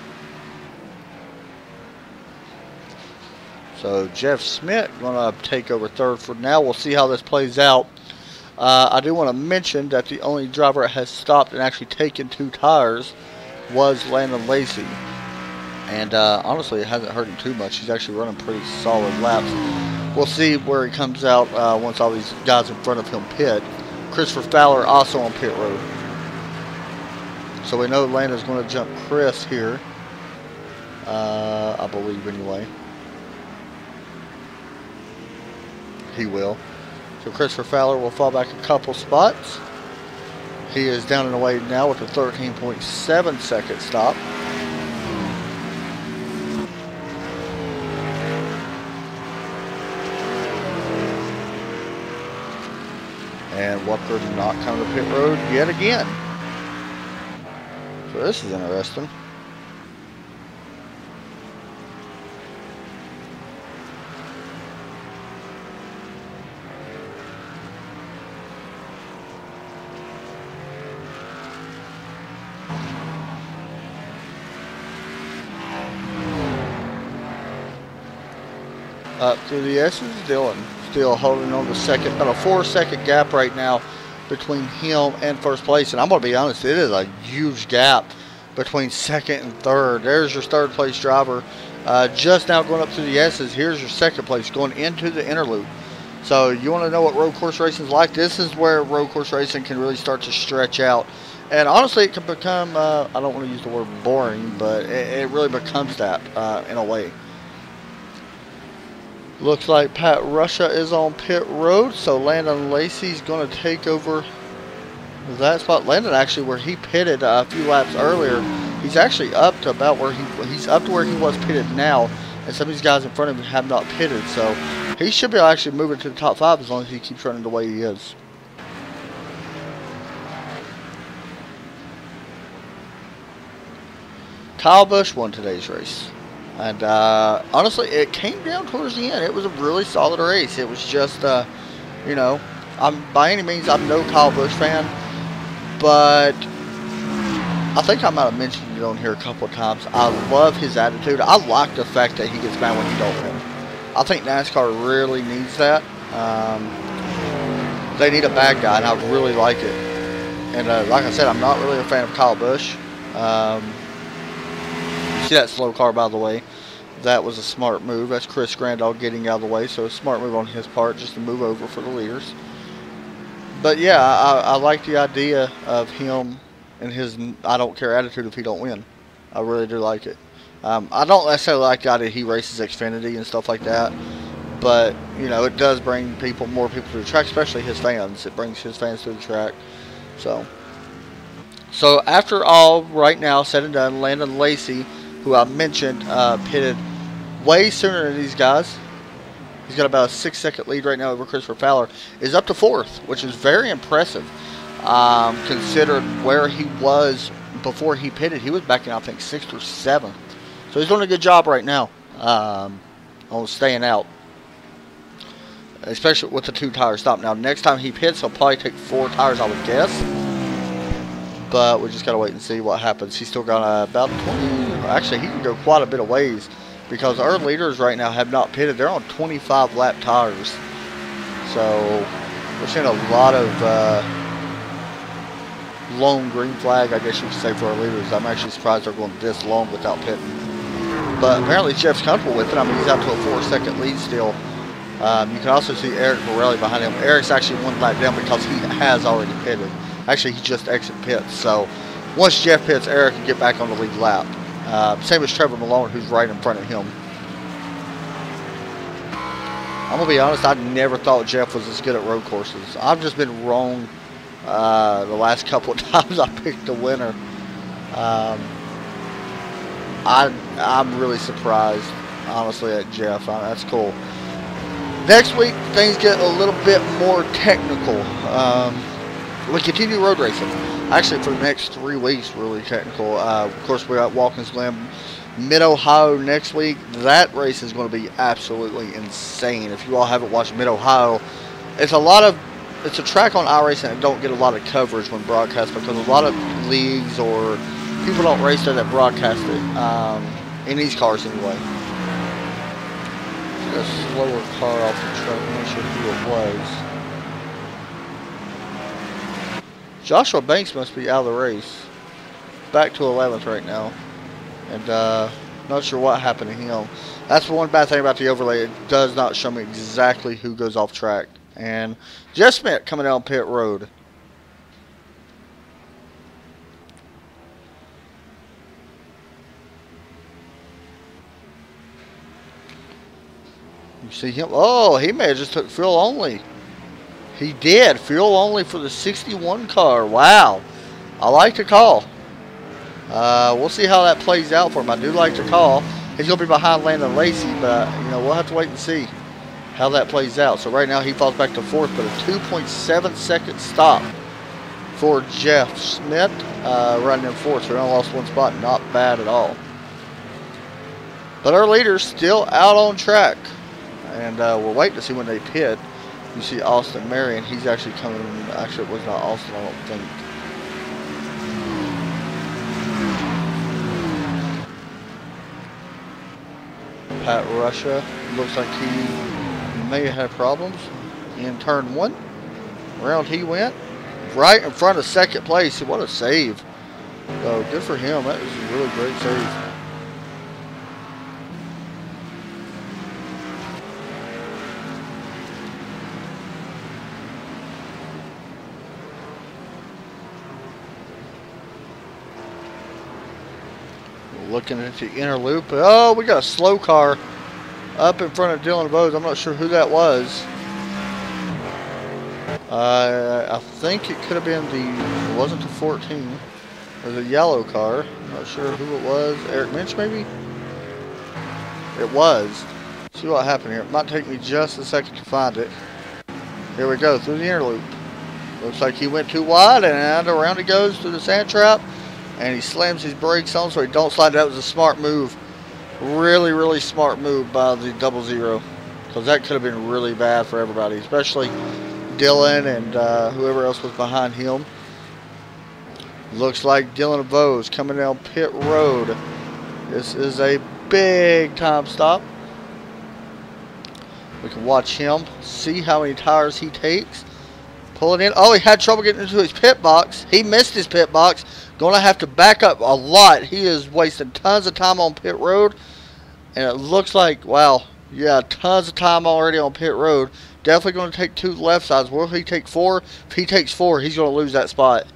So Jeff Smith going to take over third for now. We'll see how this plays out. I do want to mention that the only driver that has stopped and actually taken 2 tires was Landon Lacey. And honestly, it hasn't hurt him too much. He's actually running pretty solid laps. We'll see where he comes out once all these guys in front of him pit. Christopher Fowler also on pit road. So we know Landon's going to jump Chris here. I believe anyway. He will. So Christopher Fowler will fall back a couple spots. He is down and away now with a 13.7 second stop. And Walker not coming to pit road yet again. So this is interesting. Up through the S's, Dylan still holding on to second, about a 4-second gap right now between him and first place. And I'm going to be honest, it is a huge gap between second and third. There's your third place driver just now going up through the S's. Here's your second place going into the inner loop. So you want to know what road course racing is like? This is where road course racing can really start to stretch out. And honestly, it can become, I don't want to use the word boring, but it really becomes that in a way. Looks like Pat Russia is on pit road, so Landon Lacey's going to take over that spot. Landon actually, where he pitted a few laps earlier, he's actually up to about where he's up to where he was pitted now, and some of these guys in front of him have not pitted, so he should be actually moving to the top 5 as long as he keeps running the way he is. Kyle Busch won today's race. And honestly, it came down towards the end. It was a really solid race. It was just, you know, by any means, I'm no Kyle Busch fan. But I think I might have mentioned it on here a couple of times. I love his attitude. I like the fact that he gets mad when he don't win. I think NASCAR really needs that. They need a bad guy, and I really like it. And like I said, I'm not really a fan of Kyle Busch. See that slow car, by the way? That was a smart move. That's Chris Grandall getting out of the way, so a smart move on his part just to move over for the leaders. But yeah, I like the idea of him and his I don't care attitude if he don't win. I really do like it. I don't necessarily like the idea he races Xfinity and stuff like that, but you know, it does bring more people to the track, especially his fans. It brings his fans to the track. So after all, right now, said and done, Landon Lacey, who I mentioned, pitted way sooner than these guys. He's got about a 6-second lead right now over Christopher Fowler. Is up to 4th, which is very impressive. Considered where he was before he pitted. He was back in, I think, 6th or 7th. So he's doing a good job right now. on staying out, especially with the 2-tire stop. Now, next time he pits, he'll probably take 4 tires, I would guess. But we just got to wait and see what happens. He's still got about 20. Actually, he can go quite a bit of ways because our leaders right now have not pitted. They're on 25 lap tires. So we're seeing a lot of long green flag, I guess you could say, for our leaders. I'm actually surprised they're going this long without pitting. But apparently Jeff's comfortable with it. I mean, he's out to a 4-second lead still. You can also see Eric Borelli behind him. Eric's actually 1 lap down because he has already pitted. Actually, he just exited pits. So once Jeff pits, Eric can get back on the lead lap. Same as Trevor Malone, who's right in front of him. I'm going to be honest, I never thought Jeff was as good at road courses. I've just been wrong the last couple of times I picked the winner. I'm really surprised, honestly, at Jeff. That's cool. Next week, things get a little bit more technical. We continue road racing. Actually, for the next 3 weeks, really technical. Of course, we got Watkins Glen, Mid-Ohio next week. That race is going to be absolutely insane. If you all haven't watched Mid-Ohio, it's a track on iRacing that don't get a lot of coverage when broadcast because a lot of leagues or people don't race there that broadcast it, in these cars anyway. A slower car off the track. I'm not sure who it was. Joshua Banks must be out of the race. Back to 11th right now. And not sure what happened to him. That's the one bad thing about the overlay. It does not show me exactly who goes off track. And Jeff Smith coming down pit road. You see him? Oh, he may have just took fuel only. He did. Fuel only for the 61 car. Wow. I like the call. We'll see how that plays out for him. I do like the call. He's going to be behind Landon Lacey, but you know, we'll have to wait and see how that plays out. So right now he falls back to 4th, but a 2.7 second stop for Jeff Smith running in 4th. So we only lost 1 spot. Not bad at all. But our leader's still out on track. And we're waiting to see when they pit. You see Austin Marion. He's actually coming. Actually, it was not Austin, I don't think. Pat Russia. Looks like he may have had problems in turn 1. Round he went. Right in front of 2nd place. What a save. So good for him. That was a really great save. Looking at the inner loop. Oh, we got a slow car up in front of Dylan Bowes. I'm not sure who that was. I think it could have been it wasn't the 14. It was a yellow car. I'm not sure who it was. Eric Minch, maybe? It was. See what happened here. It might take me just a second to find it. Here we go, through the inner loop. Looks like he went too wide, and around he goes through the sand trap. And he slams his brakes on so he don't slide. That was a smart move. Really, really smart move by the 00. Because that could have been really bad for everybody. Especially Dylan and whoever else was behind him. Looks like Dylan Vose coming down pit road. This is a big time stop. We can watch him. See how many tires he takes. Pull it in. Oh, he had trouble getting into his pit box. He missed his pit box. Going to have to back up a lot. He is wasting tons of time on pit road. And it looks like, wow, yeah, tons of time already on pit road. Definitely going to take 2 left sides. Will he take 4? If he takes 4, he's going to lose that spot.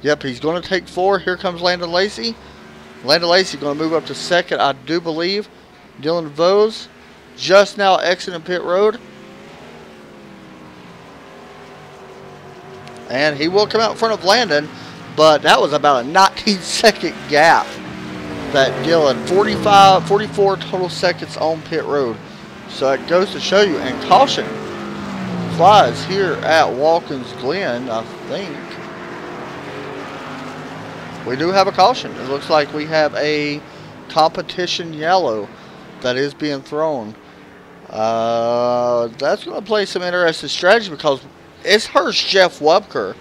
Yep, he's going to take 4. Here comes Landon Lacey. Landon Lacey going to move up to 2nd, I do believe. Dylan Vose just now exiting pit road. And he will come out in front of Landon. But that was about a 19-second gap that Dylan, 44 total seconds on pit road. So it goes to show you, and caution flies here at Watkins Glen, I think. We do have a caution. It looks like we have a competition yellow that is being thrown. That's going to play some interesting strategy because it's hurts Jeff Webker.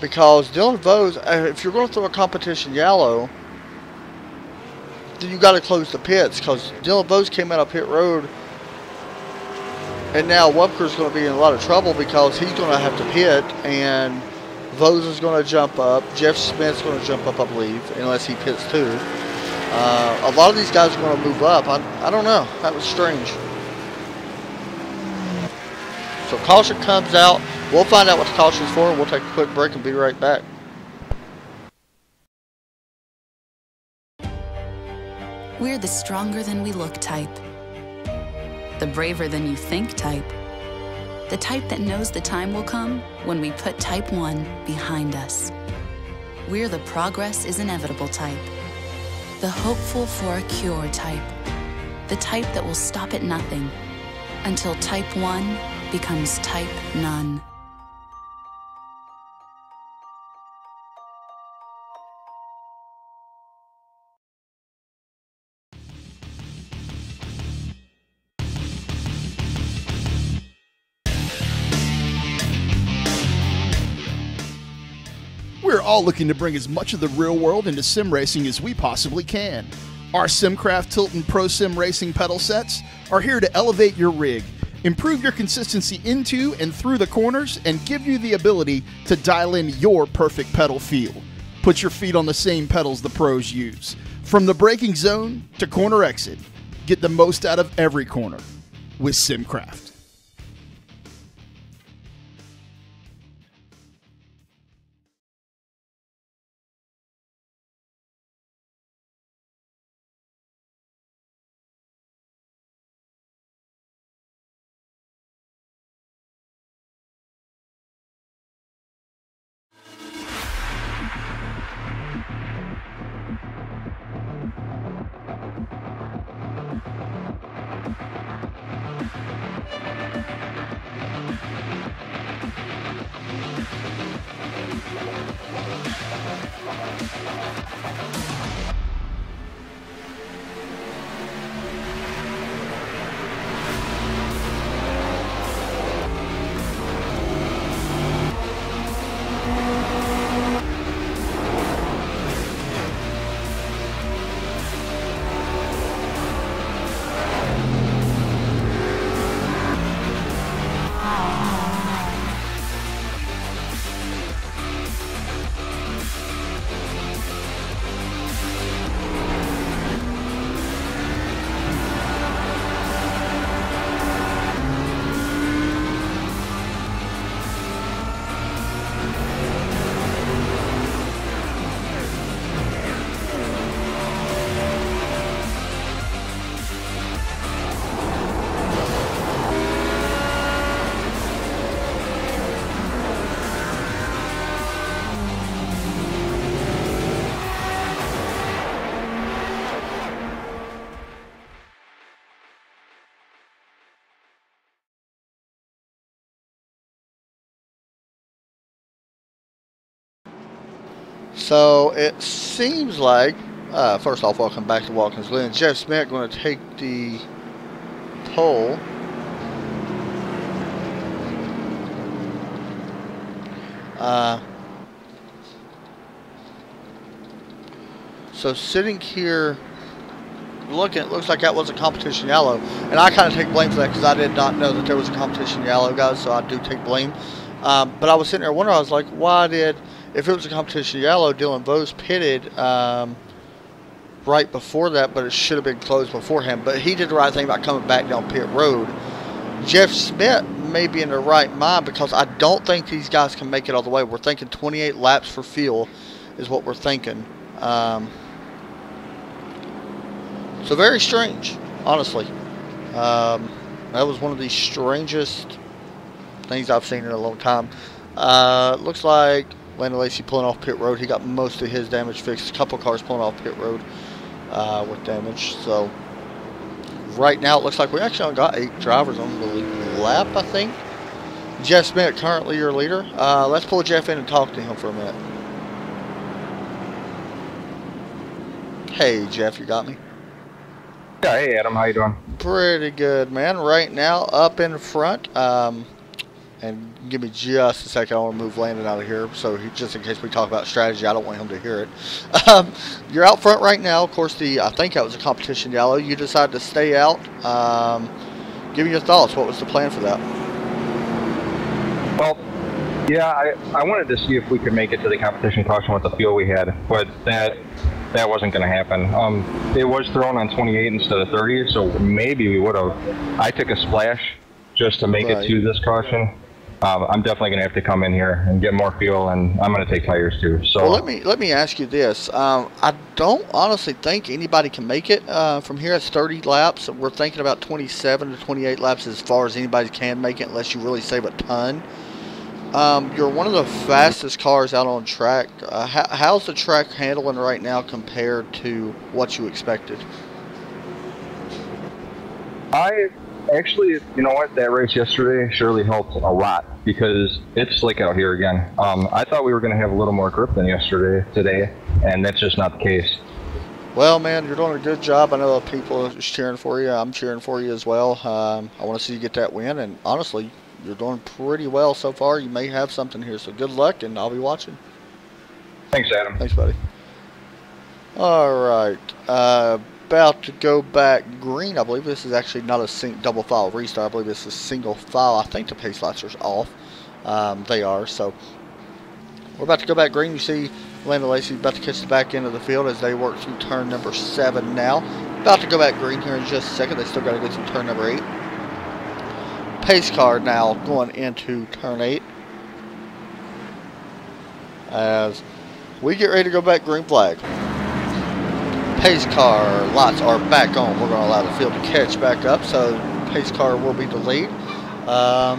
Because Dylan Vose, if you're going to throw a competition yellow, then you got to close the pits because Dylan Vose came out of pit road, and now Webker's going to be in a lot of trouble because he's going to have to pit, and Vose is going to jump up. Jeff Smith's going to jump up, I believe, unless he pits too. A lot of these guys are going to move up. I don't know. That was strange. So caution comes out. We'll find out what the caution is for. We'll take a quick break and be right back. We're the stronger than we look type. The braver than you think type. The type that knows the time will come when we put type 1 behind us. We're the progress is inevitable type. The hopeful for a cure type. The type that will stop at nothing until type 1 becomes type none. We're all looking to bring as much of the real world into sim racing as we possibly can. Our SimCraft Tilton Pro Sim Racing pedal sets are here to elevate your rig, improve your consistency into and through the corners, and give you the ability to dial in your perfect pedal feel. Put your feet on the same pedals the pros use. From the braking zone to corner exit, get the most out of every corner with SimCraft. So it seems like, first off, welcome back to Watkins Glen. Jeff Smith going to take the pole. So sitting here looking, it looks like that was a competition yellow. And I kind of take blame for that because I did not know that there was a competition yellow, guys, so I do take blame. But I was sitting there wondering, I was like, why did... If it was a competition yellow, Dylan Vose pitted right before that, but it should have been closed beforehand. But he did the right thing by coming back down pit road. Jeff Smith may be in the right mind because I don't think these guys can make it all the way. We're thinking 28 laps for fuel is what we're thinking. So very strange, honestly. That was one of the strangest things I've seen in a long time. Looks like Landon Lacey pulling off pit road. He got most of his damage fixed. A couple cars pulling off pit road with damage. So right now it looks like we actually only got 8 drivers on the lap, I think. Jeff Smith currently your leader. Let's pull Jeff in and talk to him for a minute. Hey Jeff, you got me? Yeah, hey Adam, how you doing? Pretty good, man. Right now, up in front. And give me just a second. I want to move Landon out of here. So just in case we talk about strategy, I don't want him to hear it. You're out front right now. Of course, I think that was a competition yellow. You decided to stay out. Give me your thoughts. What was the plan for that? Well, yeah, I wanted to see if we could make it to the competition caution with the field we had, but that wasn't going to happen. It was thrown on 28 instead of 30, so maybe we would have. I took a splash just to make it to this caution. I'm definitely going to have to come in here and get more fuel, and I'm going to take tires too. So well, let me ask you this. I don't honestly think anybody can make it from here. It's 30 laps. We're thinking about 27 to 28 laps as far as anybody can make it, unless you really save a ton. You're one of the fastest cars out on track. How's the track handling right now compared to what you expected? Actually, you know what? That race yesterday surely helped a lot because it's slick out here again. I thought we were going to have a little more grip than today, and that's just not the case. Well, man, you're doing a good job. I know people are cheering for you. I'm cheering for you as well. I want to see you get that win, and honestly, you're doing pretty well so far. You may have something here, so good luck, and I'll be watching. Thanks, Adam. Thanks, buddy. All right. About to go back green. I believe this is actually not a double file restart. I believe this is single file. I think the pace lights are off. They are. So we're about to go back green. You see Landon Lacey about to catch the back end of the field as they work through turn number 7 now. About to go back green here in just a second. They still got to go through turn number 8. Pace car now going into turn 8 as we get ready to go back green flag. Pace car lights are back on. We're going to allow the field to catch back up, so pace car will be the lead. I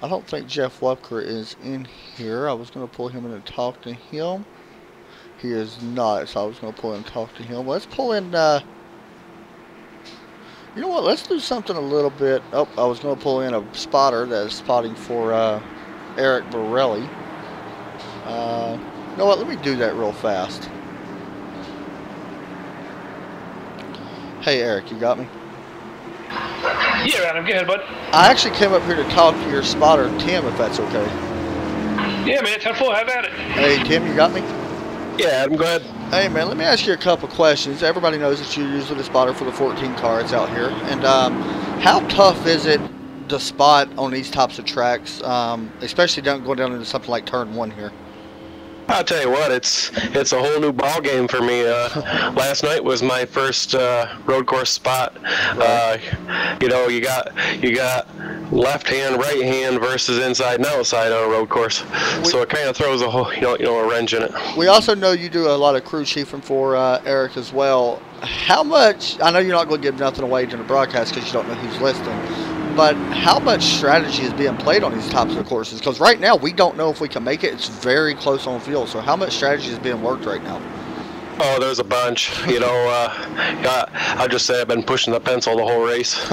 don't think Jeff Wepker is in here. I was going to pull him in and talk to him. He is not, so I was going to pull in and talk to him. Let's pull in, you know what, let's do something a little bit. Oh, I was going to pull in a spotter that is spotting for Eric Borelli. You know what, let me do that real fast. Hey Eric, you got me? Yeah, Adam, go ahead, bud. I actually came up here to talk to your spotter, Tim, if that's okay. Yeah, man, 10-4, have at it. Hey Tim, you got me? Yeah, Adam, go ahead. Hey man, let me ask you a couple questions. Everybody knows that you're usually the spotter for the 14 car. It's out here. And how tough is it to spot on these types of tracks, especially going down into something like turn 1 here? I'll tell you what, it's a whole new ball game for me. Last night was my first road course spot. Right. You know, you got left hand, right hand versus inside and outside on a road course. So it kind of throws a whole a wrench in it. We also know you do a lot of crew chiefing for Eric as well. How much? I know you're not going to give nothing away during the broadcast because you don't know who's listening. But how much strategy is being played on these types of courses? Because right now we don't know if we can make it. It's very close on field. So how much strategy is being worked right now? Oh, there's a bunch. You know, I'll just say I've been pushing the pencil the whole race.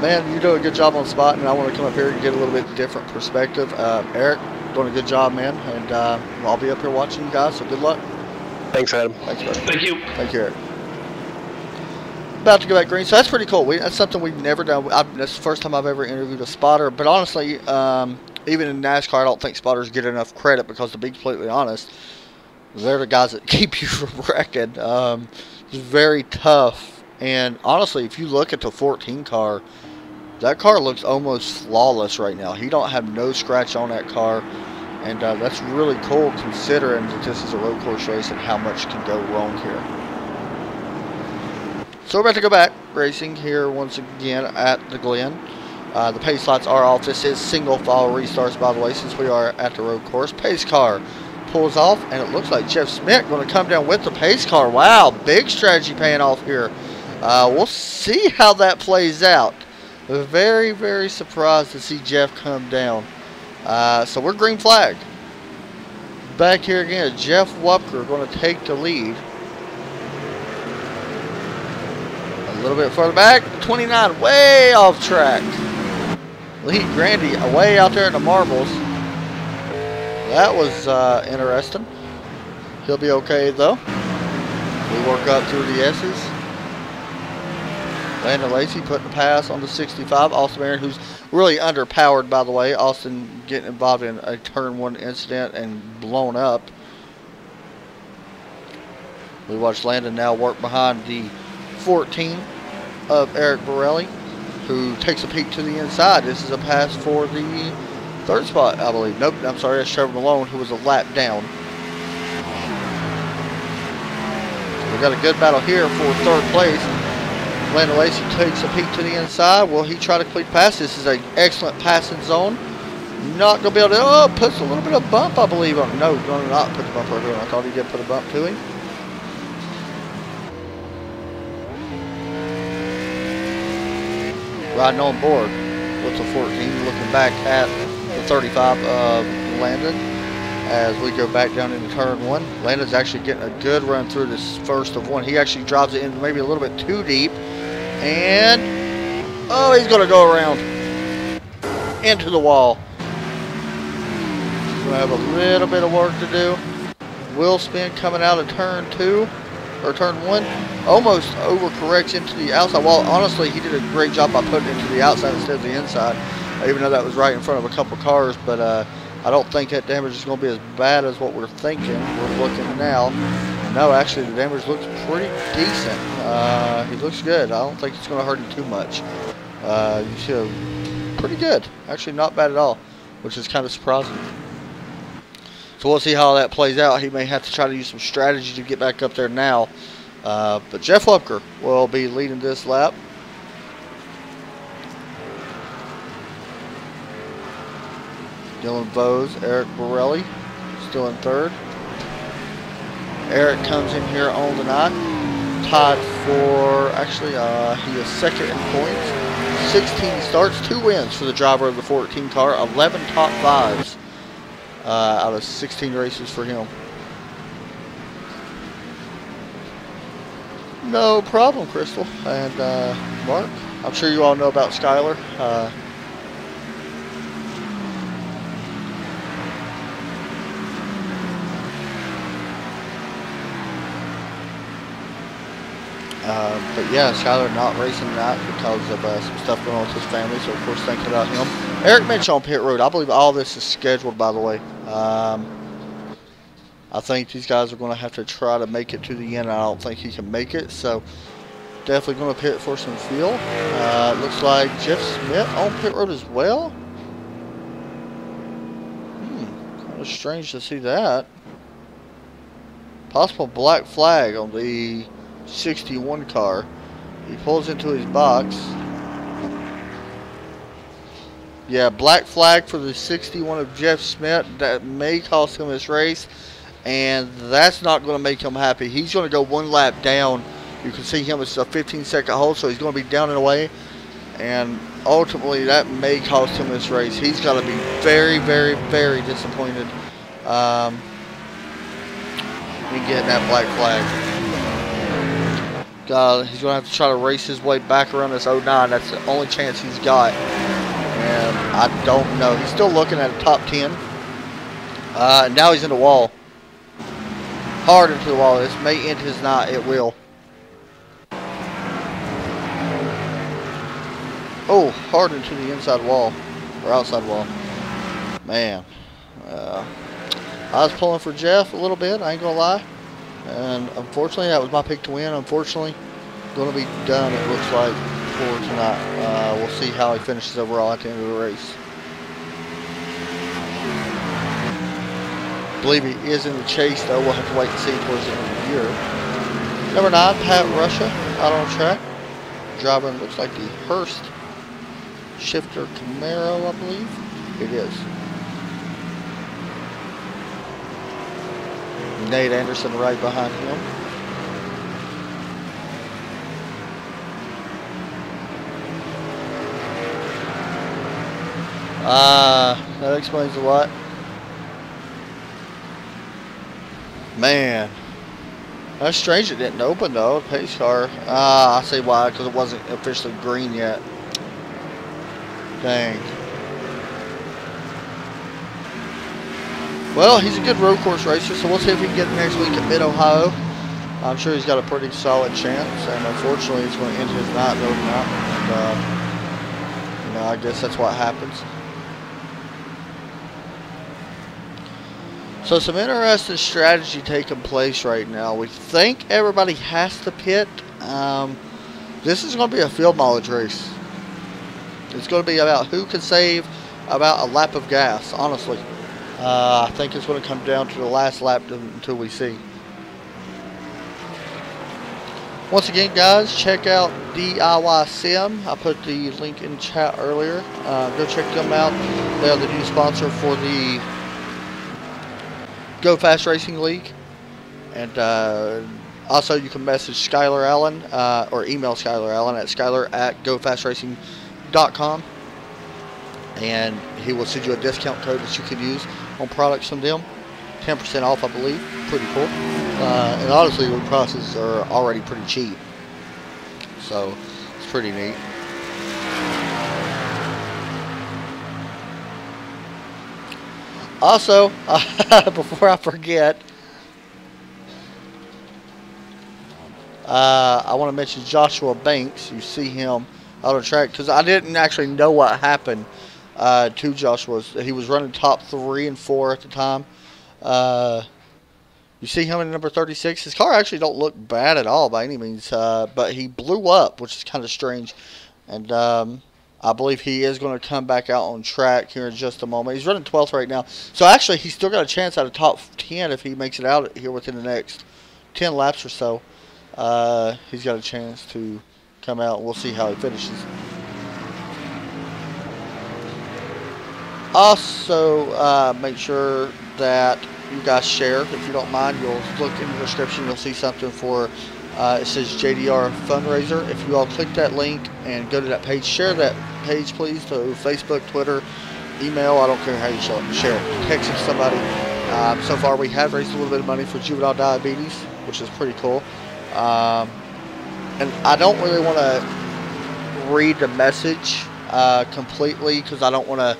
Man, you do a good job on spotting, and I want to come up here and get a little bit different perspective. Eric, doing a good job, man. And I'll be up here watching you guys, so good luck. Thanks, Adam. Thanks, buddy. Thank you. Thank you, Eric. About to go back green, so that's pretty cool. That's something we've never done. That's the first time I've ever interviewed a spotter. But honestly, even in NASCAR, I don't think spotters get enough credit because, to be completely honest, they're the guys that keep you from wrecking. It's very tough. And honestly, if you look at the 14 car, that car looks almost flawless right now. He don't have no scratch on that car. And that's really cool considering that this is a road course race and how much can go wrong here. So we're about to go back racing here once again at the Glen. The pace lights are off. This is single file restarts, by the way, since we are at the road course. Pace car pulls off, and it looks like Jeff Smith going to come down with the pace car. Wow, big strategy paying off here. We'll see how that plays out. Very, very surprised to see Jeff come down. So we're green flag. Back here again, Jeff Wepker going to take the lead. A little bit further back, 29, way off track. Lee Grandy way out there in the marbles. That was interesting. He'll be okay though. We work up through the S's. Landon Lacey putting the pass on the 65. Austin Marion, who's really underpowered, by the way. Austin getting involved in a turn 1 incident and blown up. We watch Landon now work behind the 14 of Eric Borelli, who takes a peek to the inside. This is a pass for the 3rd spot, I believe. Nope, I'm sorry, that's Trevor Malone, who was a lap down. We've got a good battle here for 3rd place. Landon Lacey takes a peek to the inside. Will he try to complete pass? This is an excellent passing zone. Not going to be able to, oh, puts a little bit of bump, I believe. On no, going to not put the bump over him. I thought he did put a bump to him. Riding on board with the 14, looking back at the 35 of Landon as we go back down into turn 1. Landon's actually getting a good run through this first of 1. He actually drives it in maybe a little bit too deep. And, oh, he's going to go around into the wall. He's going to have a little bit of work to do. Wheel spin coming out of turn 2, or turn 1. Almost overcorrects into the outside wall. Honestly, he did a great job by putting it into the outside instead of the inside. Even though that was right in front of a couple cars. But I don't think that damage is going to be as bad as what we're thinking. We're looking now. No, actually, the damage looks pretty decent. He looks good. I don't think it's going to hurt him too much. You see, pretty good. Actually, not bad at all, which is kind of surprising. So we'll see how that plays out. He may have to try to use some strategy to get back up there now. But Jeff Lupker will be leading this lap. Dylan Vose, Eric Borelli, still in 3rd. Eric comes in here on the 9, tied for, actually, he is 2nd in points. 16 starts, 2 wins for the driver of the 14 car, 11 top 5s out of 16 races for him. No problem, Crystal and Mark. I'm sure you all know about Skylar. But yeah, Skylar not racing tonight because of some stuff going on with his family, so of course thinking about him. Eric Mitchell on pit road. I believe all this is scheduled, by the way. I think these guys are going to have to try to make it to the end. I don't think he can make it, so definitely going to pit for some fuel. Looks like Jeff Smith on pit road as well. Kind of strange to see that. Possible black flag on the 61 car. He pulls into his box. Yeah, black flag for the 61 of Jeff Smith. That may cost him this race, and that's not going to make him happy. He's going to go 1 lap down. You can see him. It's a 15-second hold, so he's going to be down and away, and ultimately that may cost him this race. He's got to be very, very, very disappointed in getting that black flag. He's going to have to try to race his way back around this 09. That's the only chance he's got. And I don't know. He's still looking at a top 10. And now he's in the wall. Hard into the wall. This may end his night. It will. Oh, hard into the inside wall. Or outside wall. Man. I was pulling for Jeff a little bit. I ain't going to lie. And unfortunately, that was my pick to win. Unfortunately, going to be done, it looks like, for tonight. We'll see how he finishes overall at the end of the race. I believe he is in the chase, though. We'll have to wait and see towards the end of the year. Number 9, Pat Russia, out on track. Driving looks like the Hurst Shifter Camaro, I believe. It is. Nate Anderson right behind him. That explains a lot. Man. That's strange it didn't open though, pace car. I see why, because it wasn't officially green yet. Dang. Well, he's a good road course racer, so we'll see if we can get it next week at Mid-Ohio. I'm sure he's got a pretty solid chance, and unfortunately it's going to end his night loading out. And, you know, I guess that's what happens. So some interesting strategy taking place right now. We think everybody has to pit. This is going to be a field mileage race. It's going to be about who can save about a lap of gas, honestly. I think it's going to come down to the last lap until we see. Once again, guys, check out DIY Sim. I put the link in chat earlier. Go check them out. They are the new sponsor for the Go Fast Racing League. And also, you can message Skylar Allen or email Skylar Allen at skylar@gofastracing.com. And he will send you a discount code that you can use on products from them. 10% off, I believe. Pretty cool. And honestly, the prices are already pretty cheap. So, it's pretty neat. Also, before I forget, I want to mention Joshua Banks. You see him out on track, because I didn't actually know what happened to Joshua. He was running top 3 and 4 at the time. You see him in number 36. His car actually don't look bad at all by any means, but he blew up, which is kind of strange. And I believe he is going to come back out on track here in just a moment. He's running 12th right now. So actually, he's still got a chance at a top 10 if he makes it out here within the next 10 laps or so. He's got a chance to come out. We'll see how he finishes. Also, make sure that you guys share. If you don't mind, you'll look in the description. You'll see something for, it says JDRF fundraiser. If you all click that link and go to that page, share that page, please, to Facebook, Twitter, email. I don't care how you share it. Text it to somebody. So far, we have raised a little bit of money for juvenile diabetes, which is pretty cool. And I don't really want to read the message completely, because I don't want to,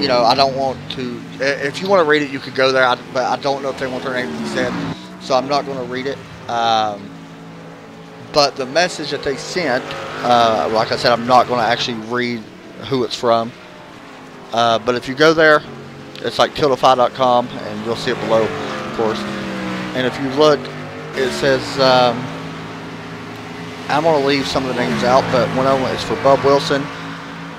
you know, I don't want to. If you want to read it, you could go there, but I don't know if they want their name to be said, so I'm not going to read it. But the message that they sent, like I said, I'm not going to actually read who it's from. But if you go there, it's like tiltify.com, and you'll see it below, of course. And if you look, it says, I'm going to leave some of the names out, but one of them is for Bub Wilson.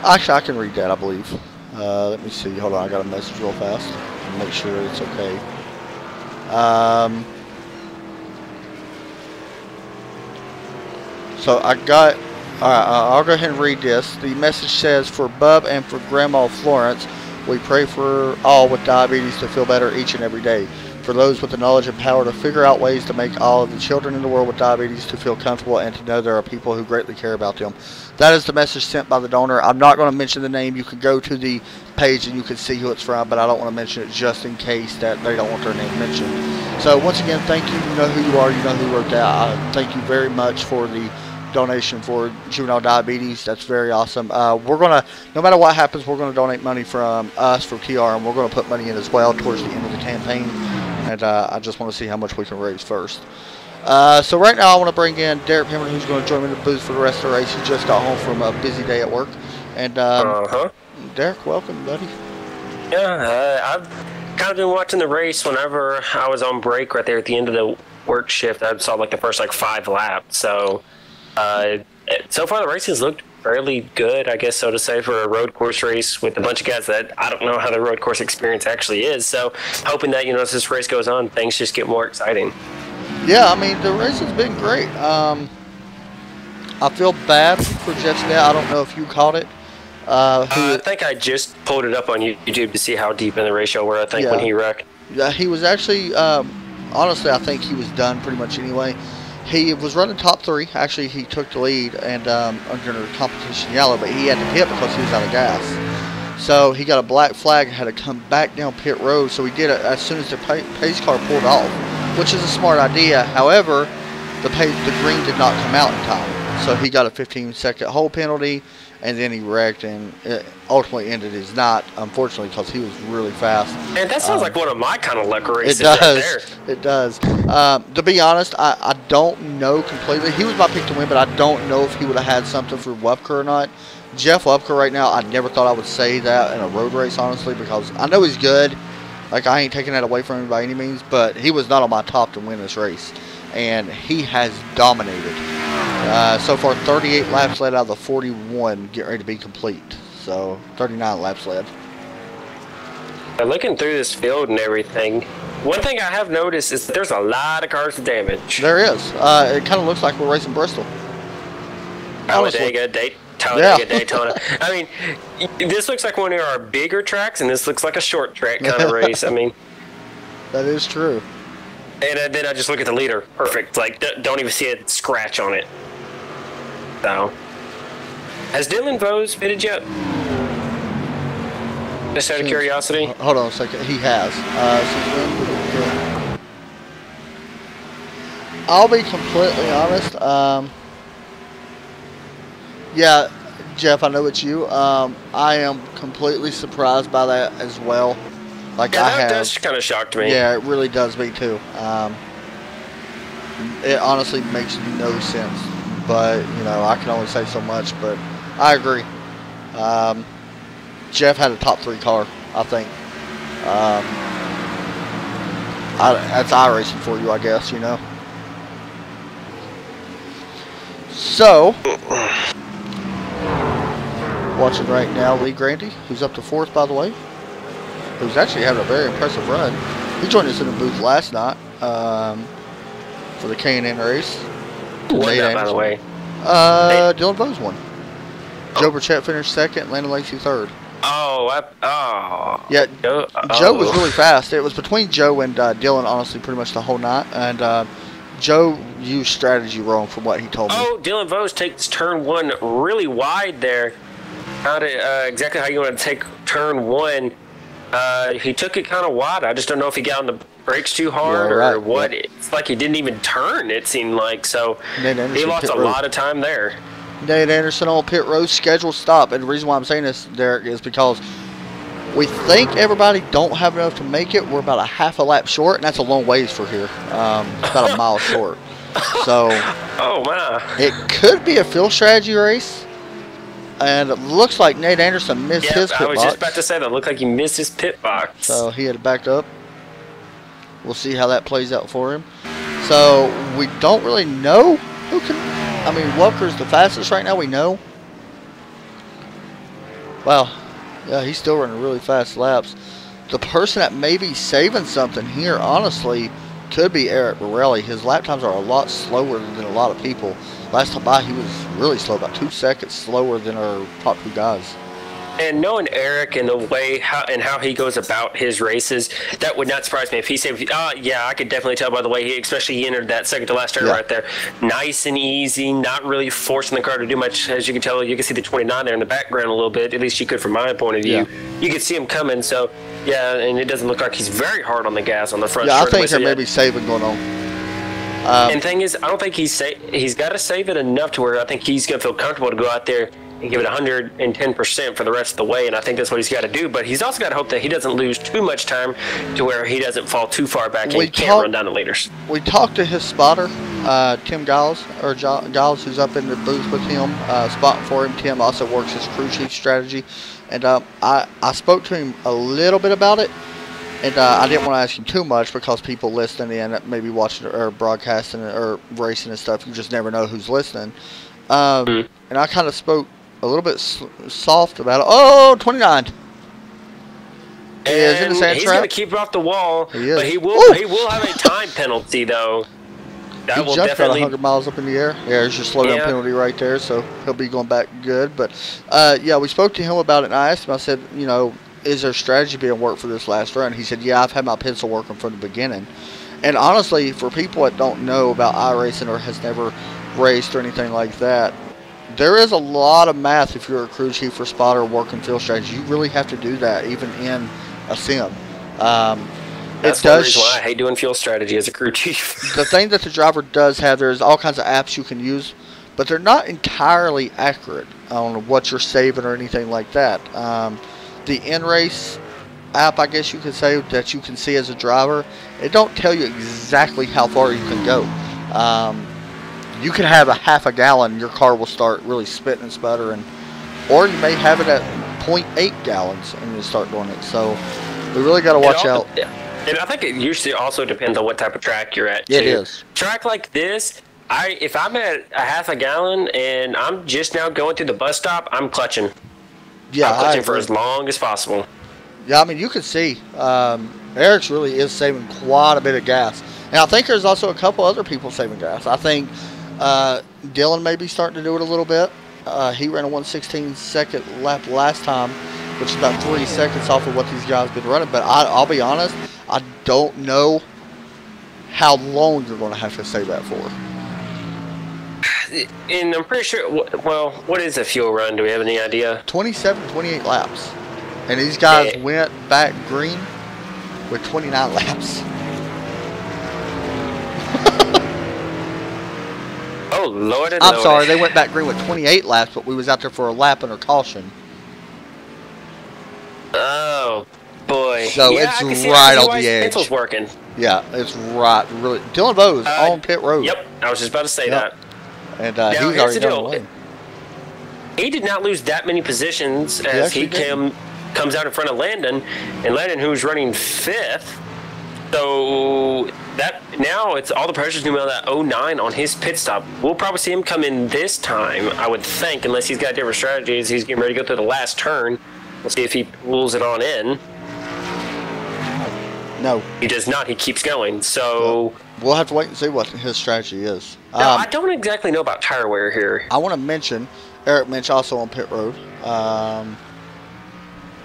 Actually, I can read that, I believe. Let me see. Hold on, I got a message real fast. Make sure it's okay. So I got. Alright, I'll go ahead and read this. The message says, for Bub and for Grandma Florence, we pray for all with diabetes to feel better each and every day. For those with the knowledge and power to figure out ways to make all of the children in the world with diabetes to feel comfortable and to know there are people who greatly care about them. That is the message sent by the donor. I'm not going to mention the name. You can go to the page and you can see who it's from, but I don't want to mention it just in case that they don't want their name mentioned. So once again, thank you. You know who you are. You know who wrote that. Thank you very much for the donation for juvenile diabetes. That's very awesome. We're going to, no matter what happens, we're going to donate money from us, for TR, and we're going to put money in as well towards the end of the campaign. And I just want to see how much we can raise first. So right now I want to bring in Derek Pemberton, who's going to join me in the booth for the rest of the race. He just got home from a busy day at work. And Derek, welcome, buddy. Yeah, I've kind of been watching the race whenever I was on break right there at the end of the work shift. I saw like the first 5 laps. So so far the race has looked fairly good, I guess so to say, for a road course race with a bunch of guys that I don't know how the road course experience actually is. So hoping that, as this race goes on, things just get more exciting. Yeah, I mean, the race has been great. I feel bad for Jetsnet. I don't know if you caught it. I think I just pulled it up on YouTube to see how deep in the race you were, I think, when he wrecked. Yeah, he was actually, honestly, I think he was done pretty much anyway. He was running top 3. Actually, he took the lead and under the competition yellow, but he had to pit because he was out of gas. So he got a black flag and had to come back down pit road. So he did it as soon as the pace car pulled off, which is a smart idea. However, the green did not come out in time. So he got a 15-second hold penalty, and then he wrecked and it ultimately ended his night, unfortunately, because he was really fast. And that sounds like one of my kind of luck races it does. right there. It does. To be honest, I don't know completely. He was my pick to win, but I don't know if he would have had something for Wupker or not. Jeff Wupker right now, I never thought I would say that in a road race, honestly, because I know he's good. Like, I ain't taking that away from him by any means, but he was not on my top to win this race. And he has dominated. So far, 38 laps led out of the 41 get ready to be complete. So, 39 laps led. Looking through this field and everything, one thing I have noticed is that there's a lot of cars with damage. There is. It kind of looks like we're racing Bristol. Talladega, Daytona. I mean, this looks like one of our bigger tracks, and this looks like a short track kind of race. I mean, that is true. And then I just look at the leader. Perfect. Like, don't even see a scratch on it. So, has Dylan Vose fitted yet? Just out of curiosity. Hold on a second. He has. I'll be completely honest. Yeah, Jeff, I know it's you. I am completely surprised by that as well. Like, yeah, that does kind of shocked me. Yeah, it really does me too. It honestly makes no sense. But, you know, I can only say so much. But I agree. Jeff had a top 3 car, I think. That's iRacing for you, I guess, you know. So, watching right now, Lee Grandy, who's up to 4th, by the way, who's actually having a very impressive run. He joined us in the booth last night for the K&N race. Who won that, by the way? Dylan Vose won. Joe Burchett finished 2nd, Landon Lacey 3rd. Yeah, Joe was really fast. It was between Joe and Dylan, honestly, pretty much the whole night. And Joe used strategy wrong from what he told me. Oh, Dylan Vose takes turn 1 really wide there. Exactly how you want to take turn 1. He took it kind of wide. I just don't know if he got on the brakes too hard or what. Yeah. It's like he didn't even turn, it seemed like. So he lost a lot of time there. Nate Anderson on pit road scheduled stop. And the reason why I'm saying this, Derek, is because we think everybody don't have enough to make it. We're about a half a lap short, and that's a long ways for here. It's about a mile short. So oh, my. It could be a field strategy race. And it looks like Nate Anderson missed his pit box. I was just about to say that. It looked like he missed his pit box. So he had to back up. We'll see how that plays out for him. So we don't really know who can. I mean, Wupker's the fastest right now, we know. Wow. Yeah, he's still running really fast laps. The person that may be saving something here, honestly, could be Eric Borelli. His lap times are a lot slower than a lot of people. Last time by, he was really slow, about 2 seconds slower than our top 2 guys. And knowing Eric and the way how he goes about his races, that would not surprise me if he said, yeah, I could definitely tell by the way he entered that second to last turn right there. Nice and easy, not really forcing the car to do much. As you can tell, you can see the 29 there in the background a little bit. At least you could from my point of view. Yeah. You could see him coming, so yeah, and it doesn't look like he's very hard on the gas on the front. Yeah, I think there may be saving going on. And the thing is, I don't think he's got to save it enough to where I think he's going to feel comfortable to go out there and give it 110% for the rest of the way, and I think that's what he's got to do. But he's also got to hope that he doesn't lose too much time to where he doesn't fall too far back and can't run down the leaders. We talked to his spotter, Tim Giles, who's up in the booth with him, spotting for him. Tim also works his crew chief strategy, and I spoke to him a little bit about it. And I didn't want to ask him too much because people listening in, maybe watching or broadcasting or racing and stuff, you just never know who's listening. And I kind of spoke a little bit soft about it. Oh, 29. He is in the sand trap. He's going to keep it off the wall, but he will have a time penalty, though. He jumped about 100 miles up in the air. Yeah, there's your slowdown penalty right there, so he'll be going back good. But, yeah, we spoke to him about it, and I asked him, I said, you know, is there strategy being worked for this last run? He said, yeah, I've had my pencil working from the beginning. And honestly, for people that don't know about iRacing or has never raced or anything like that, there is a lot of math if you're a crew chief or spotter working field strategy. You really have to do that even in a sim. That's one reason why I hate doing field strategy as a crew chief. The thing that the driver does have, there's all kinds of apps you can use. but they're not entirely accurate on what you're saving or anything like that. The in-race app, I guess you could say, that you can see as a driver, it don't tell you exactly how far you can go. You can have a half a gallon, your car will start really spitting and sputtering, or you may have it at 0.8 gallons and you start doing it. So we really got to watch out. And I think it usually also depends on what type of track you're at, too. It is. Track like this, if I'm at a half a gallon and I'm just now going through the bus stop, I'm clutching. Yeah, I'm clutching for as long as possible. Yeah, I mean, you can see Eric's really is saving quite a bit of gas. And I think there's also a couple other people saving gas. I think Dylan may be starting to do it a little bit. He ran a 1/16-second lap last time, which is about 3 seconds off of what these guys have been running. But I'll be honest, I don't know how long you're going to have to save that for. And I'm pretty sure, well, what is a fuel run? Do we have any idea? 27, 28 laps. And these guys went back green with 29 laps. Oh, Lord and I'm Lord. sorry, they went back green with 28 laps, but we was out there for a lap under caution. Oh, boy. So yeah, it's right on the edge. Pencil's working. Yeah, it's right. Really, Dylan Bowes on pit road. Yep, I was just about to say that. And now, he's here's already the done deal. He did not lose that many positions as he comes out in front of Landon, and Landon, who's running 5th. So that now it's all the pressure's going to be on that 09 on his pit stop. We'll probably see him come in this time, I would think, unless he's got different strategies. He's getting ready to go through the last turn. We'll see if he pulls it on in. No. He does not. He keeps going. So we'll have to wait and see what his strategy is. No, I don't exactly know about tire wear here. I want to mention, Eric Minch also on pit road.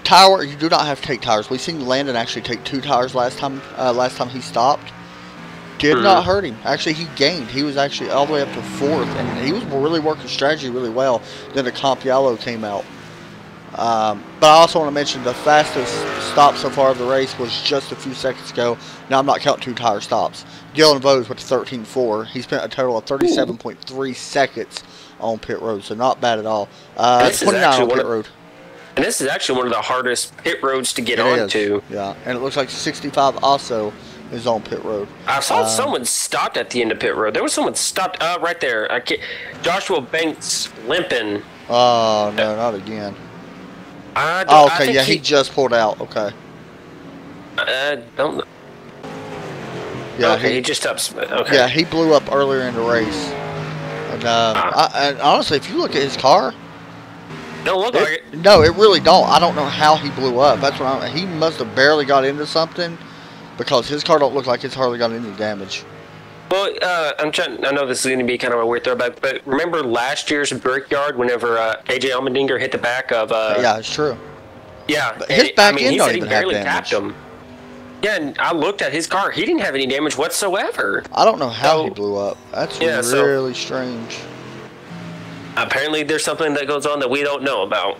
Tire, you do not have to take tires. We've seen Landon actually take 2 tires last time he stopped. Did not hurt him. Actually, he gained. He was actually all the way up to 4th, and he was really working strategy really well. Then the Comp Yellow came out. But I also want to mention the fastest stop so far of the race was just a few seconds ago. Now I'm not counting 2 tire stops. Dylan Bowes with 13.4. He spent a total of 37.3 seconds on pit road, so not bad at all. 29 on pit road. And this is actually one of the hardest pit roads to get onto. Yeah, and it looks like 65 also is on pit road. I saw someone stopped at the end of pit road. There was someone stopped right there. Joshua Banks limping. Oh, no, not again. Okay, yeah, he just pulled out. Okay. Don't. Yeah, okay, he just stops. Okay. Yeah, he blew up earlier in the race. And, and honestly, if you look at his car, don't look like it. No, it really don't. I don't know how he blew up. That's what he must have barely got into something, because his car don't look like it's hardly got any damage. Well, I know this is going to be kind of a weird throwback, but remember last year's Brickyard whenever AJ Allmendinger hit the back of... yeah, it's true. Yeah. But his back end don't even have damage. Tapped him. Yeah, and I looked at his car. He didn't have any damage whatsoever. I don't know how he blew up. That's really strange. Apparently there's something that goes on that we don't know about.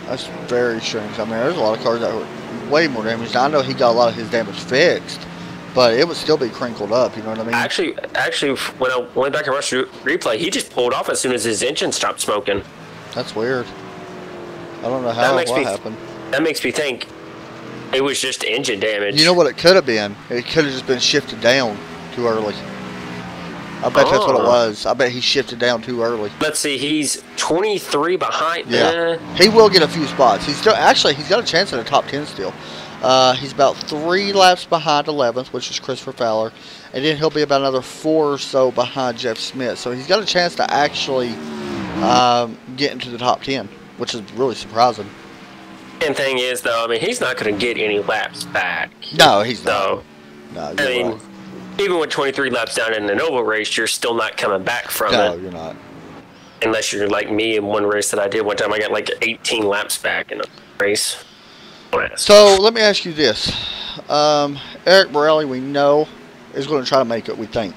That's very strange. I mean, there's a lot of cars that were way more damaged. I know he got a lot of his damage fixed, but it would still be crinkled up, you know what I mean? Actually, when I went back and watched the replay, he just pulled off as soon as his engine stopped smoking. That's weird. I don't know how what happened. That makes me think it was just engine damage. You know what it could have been? It could have just been shifted down too early. I bet that's what it was. I bet he shifted down too early. Let's see, he's 23 behind. Yeah, he will get a few spots. He's still he's got a chance at a top 10 still. He's about 3 laps behind 11th, which is Christopher Fowler, and then he'll be about another 4 or so behind Jeff Smith. So he's got a chance to actually get into the top 10, which is really surprising. And thing is, though, I mean, he's not going to get any laps back. No, he's not. No, I mean, even with 23 laps down in an oval race, you're still not coming back from it. No, you're not. Unless you're like me in one race that I did one time. I got like 18 laps back in a race. So let me ask you this. Eric Borelli, we know, is going to try to make it, we think.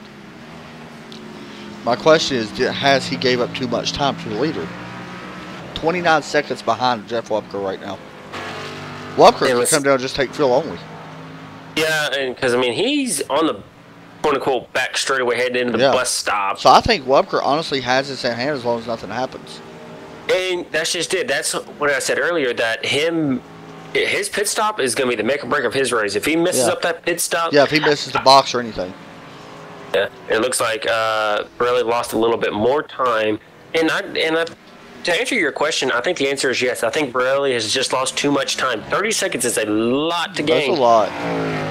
My question is, has he gave up too much time to the leader? 29 seconds behind Jeff Wapker right now. Wapker can come down and just take fuel only. Yeah, and because I mean he's on the quote-unquote back straightaway heading into the bus stop. So I think Webker honestly has this in hand as long as nothing happens. And that's just it. That's what I said earlier, that his pit stop is going to be the make or break of his race. If he messes up that pit stop... Yeah, if he misses the box or anything. Yeah, it looks like Pirelli lost a little bit more time. And to answer your question, I think the answer is yes. I think Pirelli has just lost too much time. 30 seconds is a lot to gain. That's a lot.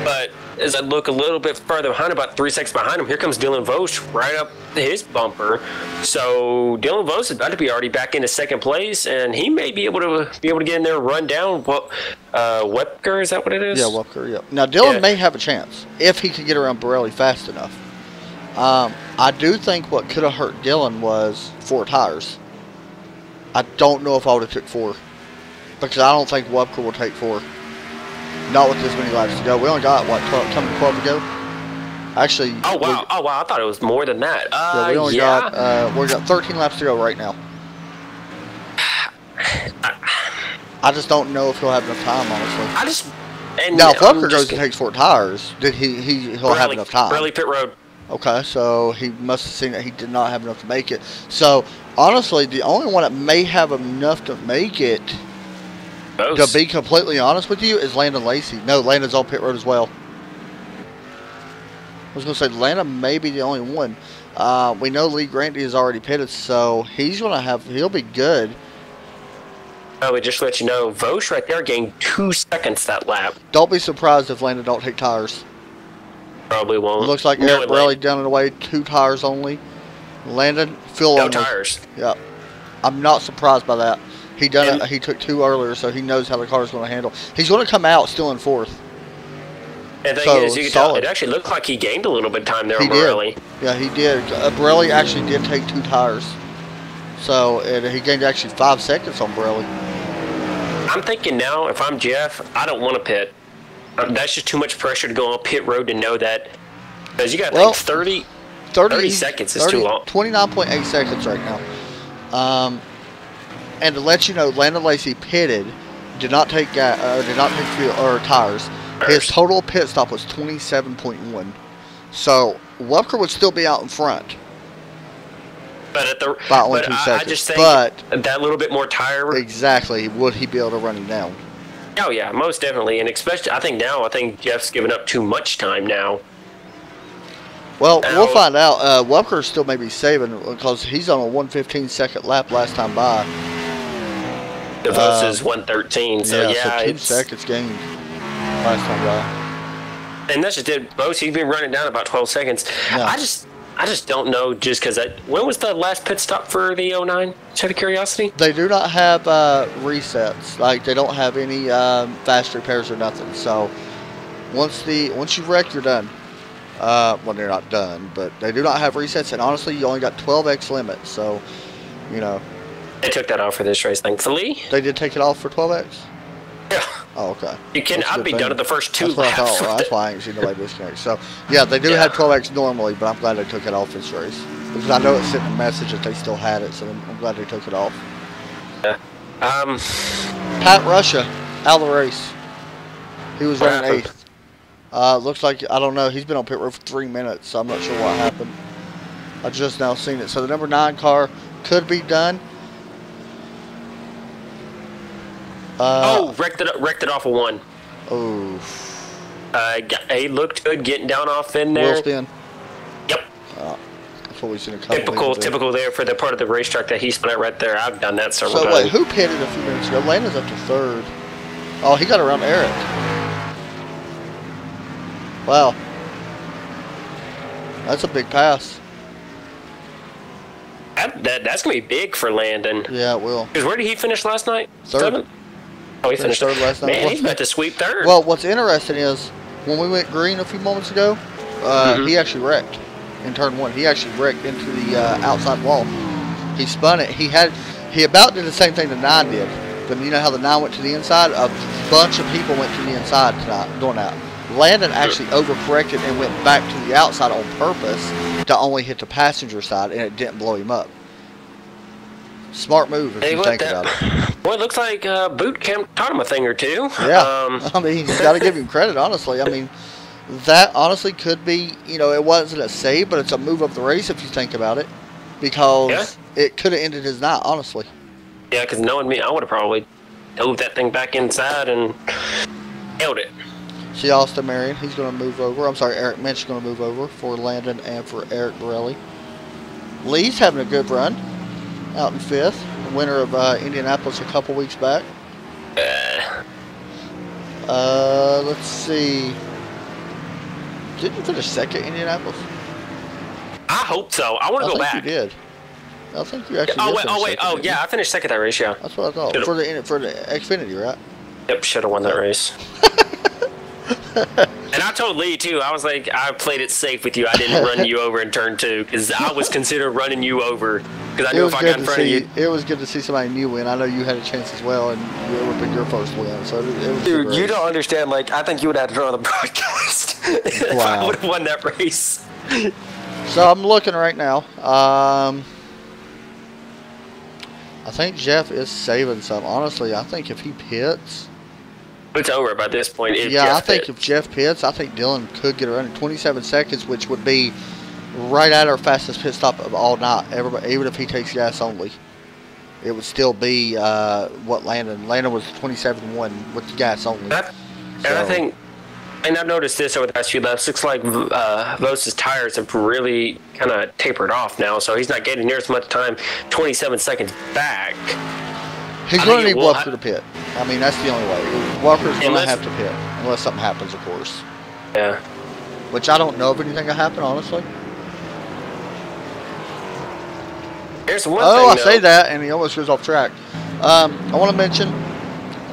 But as I look a little bit further behind, about 3 seconds behind him, here comes Dylan Vosch right up his bumper. So Dylan Vosch is about to be already back into second place, and he may be able to get in there and run down. Webker, is that what it is? Yeah, Webker. Yeah. Now Dylan may have a chance if he can get around Pirelli fast enough. I do think what could have hurt Dylan was 4 tires. I don't know if I would have took 4, because I don't think Webker will take 4. Not with this many laps to go. We only got, what, 12 to go? Actually... Oh, wow. I thought it was more than that. Yeah, we only got 13 laps to go right now. I just don't know if he'll have enough time, honestly. Now, if Webker goes and takes 4 tires, then he'll have enough time. Pirelli pit road. Okay, so he must have seen that he did not have enough to make it. So, honestly, the only one that may have enough to make it... To be completely honest with you, is Landon Lacey. No, Landon's on pit road as well. I was going to say, Landon may be the only one. We know Lee Grandy is already pitted, so he'll be good. I would just let you know, Vosch right there gained 2 seconds that lap. Don't be surprised if Landon don't take tires. Probably won't. It looks like Eric Borelli down and away, 2 tires only. Landon, Phil no only. Tires. Yep. I'm not surprised by that. He done it. He took 2 earlier, so he knows how the car is going to handle. He's going to come out still in 4th. And the thing is, you can tell, it actually looked like he gained a little bit of time there on Borelli. Yeah, he did. Borelli actually did take 2 tires. So he gained actually 5 seconds on Borelli. I'm thinking now, if I'm Jeff, I don't want to pit. That's just too much pressure to go on pit road to know that. Because you got to think 30 seconds is too long. 29.8 seconds right now. And to let you know, Landon Lacey pitted, did not take fuel or tires. His total pit stop was 27.1. So Webker would still be out in front. But by only 2 seconds. I just think that little bit more tire. Exactly. Would he be able to run him down? Oh yeah, most definitely, and especially I think Jeff's given up too much time now. Well, we'll find out. Webker still may be saving because he's on a 1:15-second lap last time by. DeVos is 1:13, so so 2 seconds gained last time by. And that's just it. Both he's been running down about 12 seconds. Yeah. I just don't know, just because when was the last pit stop for the 09? Just out of curiosity. They do not have resets. Like they don't have any fast repairs or nothing. So once you wreck, you're done. Well, they're not done, but they do not have resets. And honestly, you only got 12x limit. So, you know. They took that off for this race, thankfully. They did take it off for 12x? Yeah. Oh, okay. I'd be done at the first 2 laps. That's what I thought. That's why I ain't seen nobody disconnect. So, yeah, they do have 12x normally, but I'm glad they took it off this race. Because I know it sent a message that they still had it, so I'm glad they took it off. Yeah. Pat Russia, out of the race. He was running 8th. Looks like, I don't know, he's been on pit road for 3 minutes, so I'm not sure what happened. I just now seen it. So the number 9 car could be done. Wrecked it off of 1. Oh. He looked good getting down off in there. Wheel spin. Yep. That's what we've seen a couple Typical there for the part of the racetrack that he spun at right there. I've done that several times. So wait, who pitted a few minutes ago? Landon's up to 3rd. Oh, he got around Eric. Wow. That's a big pass. That's going to be big for Landon. Yeah, it will. Because where did he finish last night? 3rd. Oh, he finished 3rd last night. Man, he's about to sweep 3rd. Well, what's interesting is when we went green a few moments ago, he actually wrecked in turn 1. He actually wrecked into the outside wall. He spun it. He about did the same thing the 9 did. But you know how the 9 went to the inside? A bunch of people went to the inside tonight doing that. Landon actually overcorrected and went back to the outside on purpose to only hit the passenger side, and it didn't blow him up. Smart move if you think about it. Boy, it looks like boot camp taught him a thing or two. Yeah, I mean, you got to give him credit, honestly. I mean, That honestly could be, you know, it wasn't a save, but it's a move of the race if you think about it, because it could have ended his night, honestly. Yeah, because knowing me, I would have probably dove that thing back inside and held it. See Austin Marion, he's going to move over. I'm sorry, Eric Minch is going to move over for Landon and for Eric Borelli. Lee's having a good run out in 5th, the winner of Indianapolis a couple weeks back. Let's see. Did you finish 2nd Indianapolis? I hope so. I want to go back. I think you did. I think you actually did. Oh, yeah, I finished 2nd that race, yeah. That's what I thought. For the Xfinity, right? Yep, should have won that race. And I told Lee, too. I was like, I played it safe with you. I didn't run you over in turn 2, because I was considering running you over, because I knew if I got in front of you. It was good to see somebody new win. I know you had a chance as well, and it would have been your first win. So it was Dude, you don't understand. Like, I think you would have to turn on the broadcast if I would have won that race. So I'm looking right now. I think Jeff is saving some. Honestly, I think if he pits, it's over by this point. I think if Jeff pits, I think Dylan could get around in 27 seconds, which would be right at our fastest pit stop of all night. Everybody, even if he takes gas only, it would still be what Landon was 27.1 with the gas only. And I think, and I've noticed this over the past few laps. Looks like Vos's tires have really kind of tapered off now, so he's not getting near as much time. 27 seconds back. He's going to need Walker to pit. I mean, that's the only way. Walker's going to have to pit, unless something happens, of course. Yeah. Which I don't know if anything will happen, honestly. Here's one thing, I say that, and he almost goes off track. I want to mention,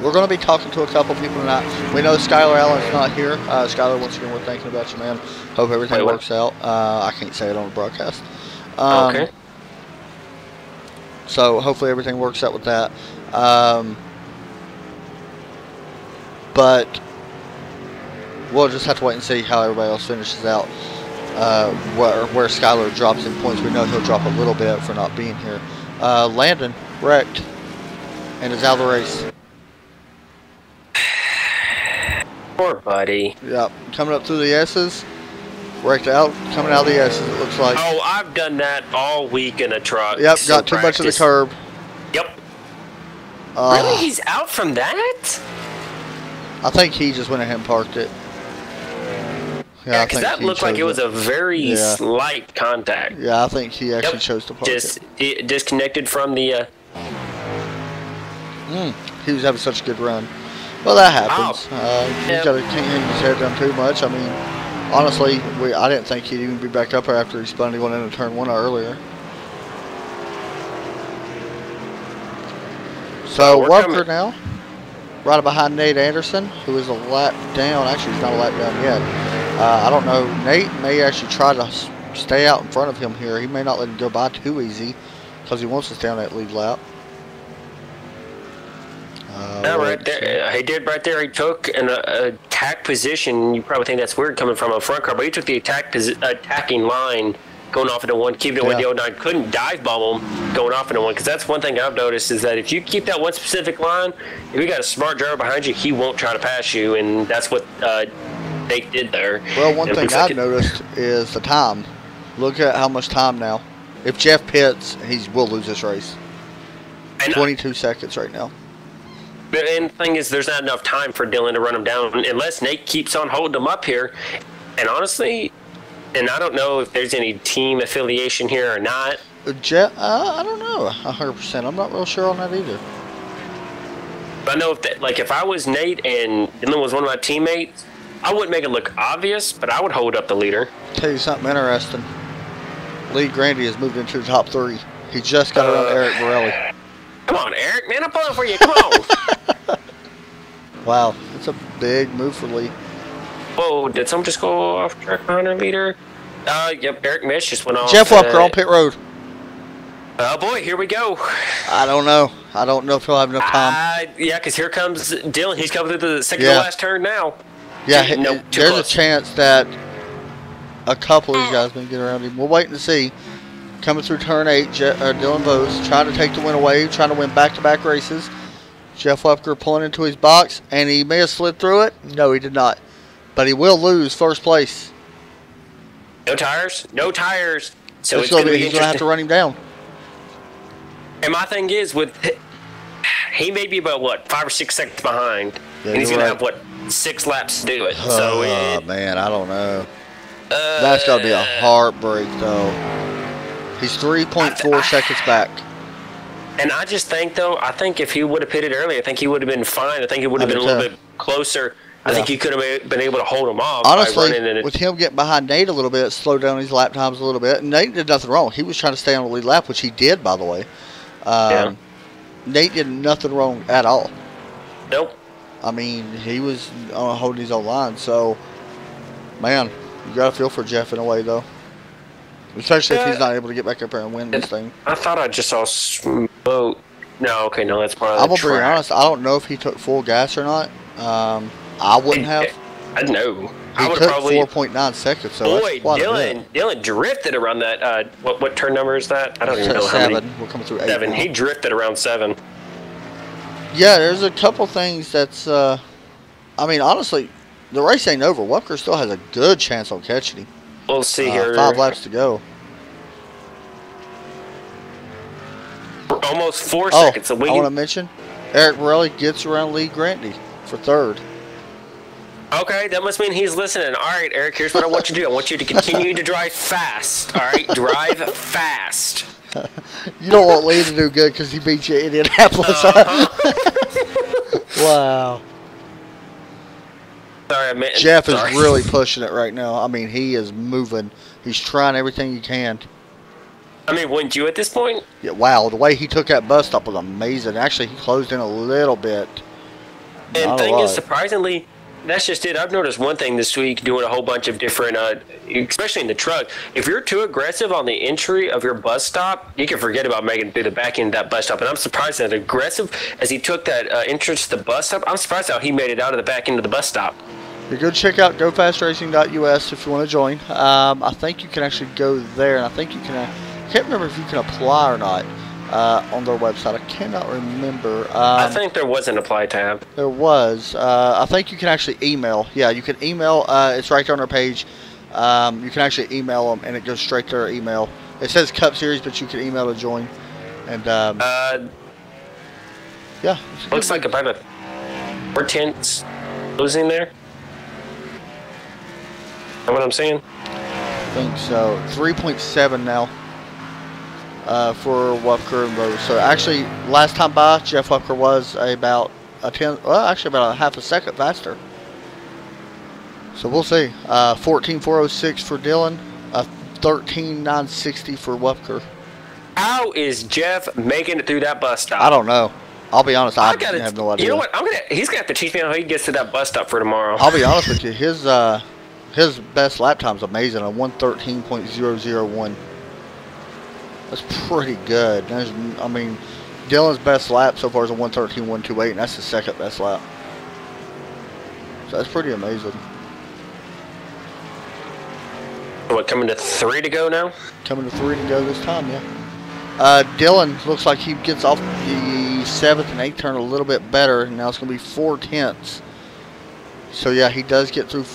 we're going to be talking to a couple people tonight. We know Skylar Allen's not here. Skylar, once again, we're thinking about you, man. Hope everything works out. I can't say it on the broadcast. Okay. So hopefully everything works out with that. But we'll just have to wait and see how everybody else finishes out. Where Skylar drops in points. We know he'll drop a little bit for not being here. Landon wrecked and is out of the race. Poor buddy. Yep, coming up through the S's. Wrecked out, coming out of the S's, it looks like. Oh, I've done that all week in a truck. Yep, got too much of the curb. Yep. Really? He's out from that? I think he just went ahead and parked it. Yeah, because that looked like it was a very slight contact. Yeah, I think he actually chose to park it. Disconnected from the... He was having such a good run. Well, that happens. He's got to can't hang his head down too much. I mean, honestly, I didn't think he'd even be back up there after he spun going into turn 1 earlier. So Walker now, right behind Nate Anderson, who is a lap down. Actually, he's not a lap down yet. I don't know. Nate may actually try to stay out in front of him here. He may not let him go by too easy because he wants to stay on that lead lap. Right there. He did right there. He took an attack position. You probably think that's weird coming from a front car, but he took the attacking line going off into 1, keeping it with the 09. Couldn't dive bomb him going off into 1, because that's one thing I've noticed is that if you keep that one specific line, if you got a smart driver behind you, he won't try to pass you, and that's what they did there. Well, one thing I've noticed is the time. Look at how much time now. If Jeff pits, will lose this race. 22 seconds right now. And the thing is, there's not enough time for Dylan to run him down unless Nate keeps on holding him up here. And honestly, and I don't know if there's any team affiliation here or not. I don't know 100%. I'm not real sure on that either. But I know if I was Nate and Dylan was one of my teammates, I wouldn't make it look obvious, but I would hold up the leader. Tell you something interesting. Lee Grandy has moved into the top 3. He just got around Eric Borelli. Come on, Eric, man, I'm pulling for you. Come on. Wow, that's a big move for Lee. Whoa, did someone just go off track behind our leader? Yep, Eric Mish just went off. Jeff Walker on pit road. Oh boy, here we go. I don't know. I don't know if he'll have enough time. Yeah, because here comes Dylan. He's coming through the second to last turn now. Yeah, there's a chance that a couple of these guys may get around him. We're waiting to see. Coming through turn 8, Dylan Vos trying to take the win away, trying to win back-to-back races. Jeff Lepker pulling into his box, and he may have slid through it. No, he did not. But he will lose first place. No tires? No tires. So He's going to have to run him down. And my thing is, he may be about, what, 5 or 6 seconds behind. Yeah, and he's going right. to have, what, 6 laps to do it. Man, I don't know. That's got to be a heartbreak, though. He's 3.4 seconds back. And I just think, though, I think if he would have pitted early, I think he would have been fine. I think it would have been a little bit closer. I think he could have been able to hold him off. Honestly, by running in with him getting behind Nate a little bit, it slowed down his lap times a little bit. And Nate did nothing wrong. He was trying to stay on the lead lap, which he did, by the way. Nate did nothing wrong at all. Nope. I mean, he was holding his own line. So, man, you got to feel for Jeff in a way, though. Especially if he's not able to get back up there and win this thing. I thought I just saw smoke. No, okay, no, that's part of the I'm going to be track. honest. I don't know if he took full gas or not. I wouldn't have. I know. He I would took probably 4.9 seconds. So boy, that's quite Dylan drifted around that. What turn number is that? I don't even know how many. 7. We're coming through 8. 7. Now. He drifted around 7. Yeah, there's a couple things that's. I mean, honestly, the race ain't over. Wepker still has a good chance on catching him. We'll see here. 5 laps to go. Almost 4 seconds. So I want to mention, Eric Borelli gets around Lee Grandy for 3rd. Okay, that must mean he's listening. All right, Eric, here's what I want you to do. I want you to continue to drive fast. All right, drive fast. You don't want Lee to do good because he beat you in Indianapolis. Wow. Sorry, Jeff is really pushing it right now. I mean, he is moving. He's trying everything he can. I mean, wouldn't you at this point? Yeah, wow, the way he took that bus stop was amazing. Actually, he closed in a little bit. And thing is, surprisingly, that's just it. I've noticed one thing this week doing a whole bunch of different, especially in the truck. If you're too aggressive on the entry of your bus stop, you can forget about making it through the back end of that bus stop. And I'm surprised that aggressive as he took that entrance to the bus stop, I'm surprised how he made it out of the back end of the bus stop. You go check out gofastracing.us if you want to join. I think you can actually go there, and I think you can. I can't remember if you can apply or not on their website. I cannot remember. I think there was an apply tab. There was. I think you can actually email. Yeah, you can email. It's right there on their page. You can actually email them, and it goes straight to their email. It says Cup Series, but you can email to join. And yeah, looks like about 4 tenths losing there. Is that what I'm saying? I think so. 3.7 now. For Wepker and Bose. So actually, last time by, Jeff Wepker was about about a half a second faster. So we'll see. 14.406 for Dylan, 13.960 for Wepker. How is Jeff making it through that bus stop? I don't know. I'll be honest. I have no idea. You know what? He's gonna have to teach me how he gets to that bus stop for tomorrow. I'll be honest with you. His best lap time's amazing. A 1:13.001. That's pretty good. I mean, Dylan's best lap so far is a 1:13.128, and that's his second best lap. So that's pretty amazing. What, coming to 3 to go now? Coming to 3 to go this time, yeah. Dylan looks like he gets off the 7th and 8th turn a little bit better. Now it's going to be 4 tenths. So, yeah, he does get through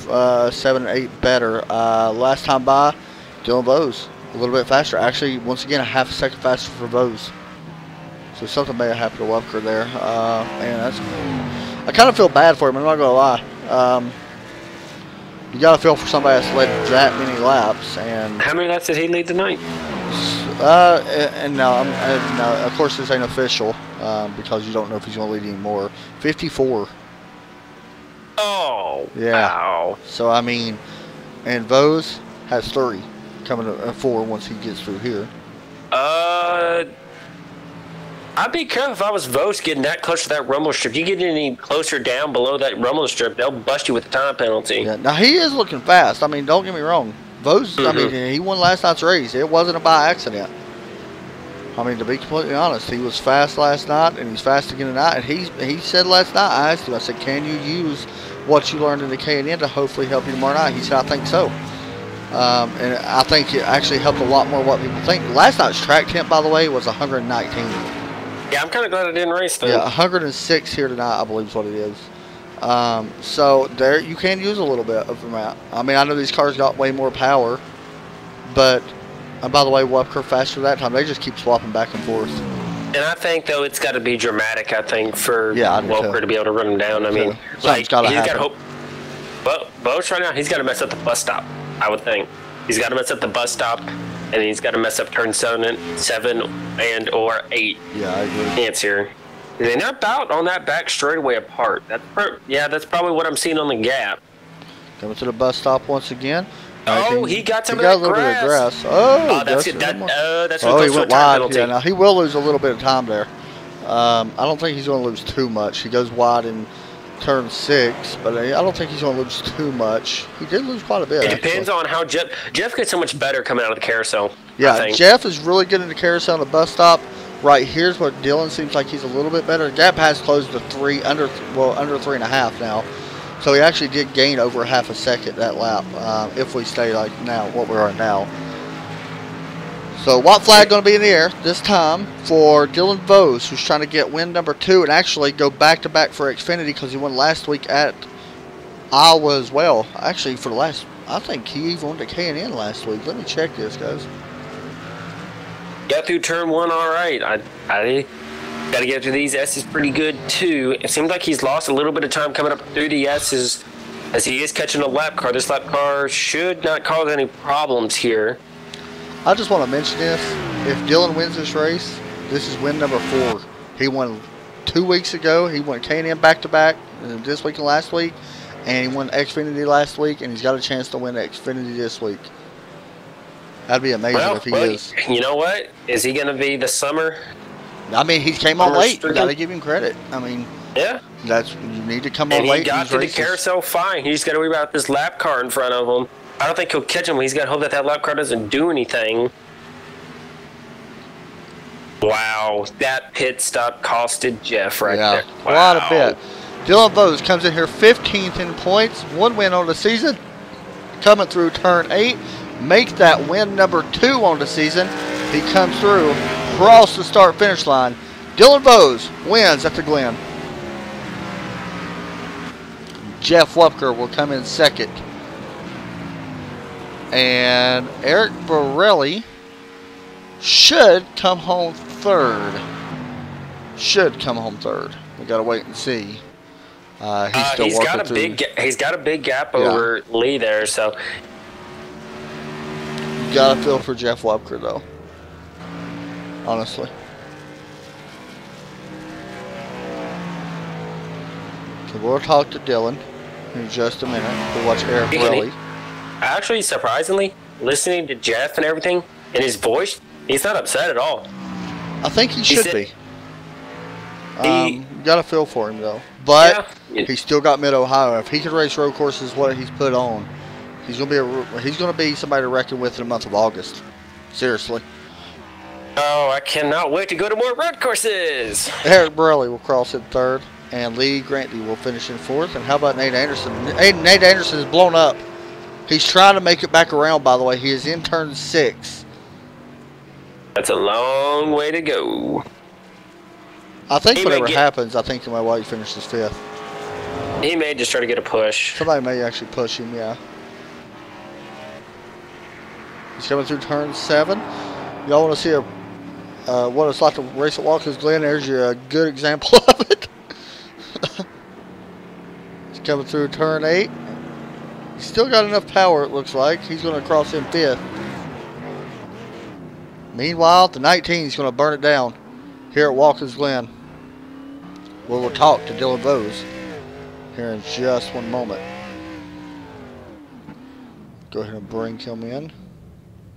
7 and 8 better. Last time by, Dylan Bose. A little bit faster. Actually, once again, a half a second faster for Bose. So something may have happened to Wepker there. Man, I kind of feel bad for him. I'm not going to lie. You got to feel for somebody that's led that many laps. And how many laps did he lead tonight? And no, of course this ain't official because you don't know if he's going to lead any more. 54. Oh, yeah. Wow. So I mean, and Bose has 3. Coming to 4 once he gets through here. I'd be careful if I was Vos getting that close to that rumble strip. You get any closer down below that rumble strip, they'll bust you with a time penalty. Yeah. Now he is looking fast. I mean, don't get me wrong. Vos, I mean, he won last night's race. It wasn't a by accident. I mean, to be completely honest, he was fast last night, and he's fast again tonight. And he said last night, I asked him, I said, can you use what you learned in the K&N to hopefully help you tomorrow night? He said, I think so. And I think it actually helped a lot more what people think. Last night's track temp, by the way, was 119. Yeah, I'm kind of glad I didn't race though. Yeah, 106 here tonight, I believe is what it is. So there you can use a little bit of the map. I mean, I know these cars got way more power, but and by the way, Wupker faster that time. They just keep swapping back and forth. And I think though it's got to be dramatic. I think for Yeah, Wupker to be able to run him down. I mean, like he's got to hope. But Bo's right now, he's got to mess up the bus stop. I would think he's got to mess up the bus stop, and he's got to mess up turn 7 and or 8. Yeah, I agree. Answer. And they're about on that back straightaway apart. That's probably what I'm seeing on the gap. Coming to the bus stop once again. Oh, he got some of that grass. Oh, that's good. That's he went wide. Penalty. Yeah, now he will lose a little bit of time there. I don't think he's going to lose too much. He goes wide in turn 6, but I don't think he's going to lose too much. He did lose quite a bit. It depends on how Jeff gets so much better coming out of the carousel. Yeah, Jeff is really good in the carousel on the bus stop. Right here's where Dylan seems like he's a little bit better. The gap has closed to under 3.5 now. So he actually did gain over half a second that lap if we stay like now, what we are now. So white flag going to be in the air this time for Dylan Vose, who's trying to get win number 2 and actually go back-to-back for Xfinity because he won last week at Iowa as well. Actually, for the last, I think he even went to K&N last week. Let me check this, guys. Got through turn 1 all right. I got to get through these S's pretty good too. It seems like he's lost a little bit of time coming up through the S's as he is catching a lap car. This lap car should not cause any problems here. I just want to mention this. If Dylan wins this race, this is win number 4. He won 2 weeks ago. He won K&N back-to-back this week and last week. And he won Xfinity last week. And he's got a chance to win Xfinity this week. That'd be amazing if he is. You know what? Is he going to be the summer? I mean, he came on late. You got to give him credit. I mean, yeah, you need to come on late. He got to the carousel fine. He's got to worry about this lap car in front of him. I don't think he'll catch him. He's got to hope that lap car doesn't do anything. Wow, that pit stop costed Jeff right there. Wow. A lot of bit. Dylan Vose comes in here 15th in points, 1 win on the season, coming through turn 8. Make that win number 2 on the season. He comes through, across the start-finish line. Dylan Vose wins at the Glen. Jeff Wupker will come in second. And Eric Borelli should come home third. We got to wait and see. He's still working through. He's got a big gap over Lee there, so. Gotta feel for Jeff Wupker though. Honestly. So we'll talk to Dylan in just a minute. We'll watch Eric Borelli. Actually, surprisingly, listening to Jeff and everything, and his voice, he's not upset at all. I think he should be. Got a feel for him though. But he's still got Mid-Ohio. If he can race road courses what he's put on, he's gonna be somebody to reckon with in the month of August. Seriously. Oh, I cannot wait to go to more road courses. Eric Borelli will cross in third, and Lee Granty will finish in fourth. And how about Nate Anderson? Nate Anderson is blown up. He's trying to make it back around, by the way. He is in turn 6. That's a long way to go. I think whatever happens, I think my wife finishes 5th. He may just try to get a push. Somebody may actually push him, yeah. He's coming through turn 7. Y'all want to see what it's like to race at Watkins Glen? There's a good example of it. He's coming through turn 8. He's still got enough power, it looks like. He's going to cross in 5th. Meanwhile, the 19 is going to burn it down here at Watkins Glen. We'll talk to Dylan Vose here in just one moment. Go ahead and bring him in.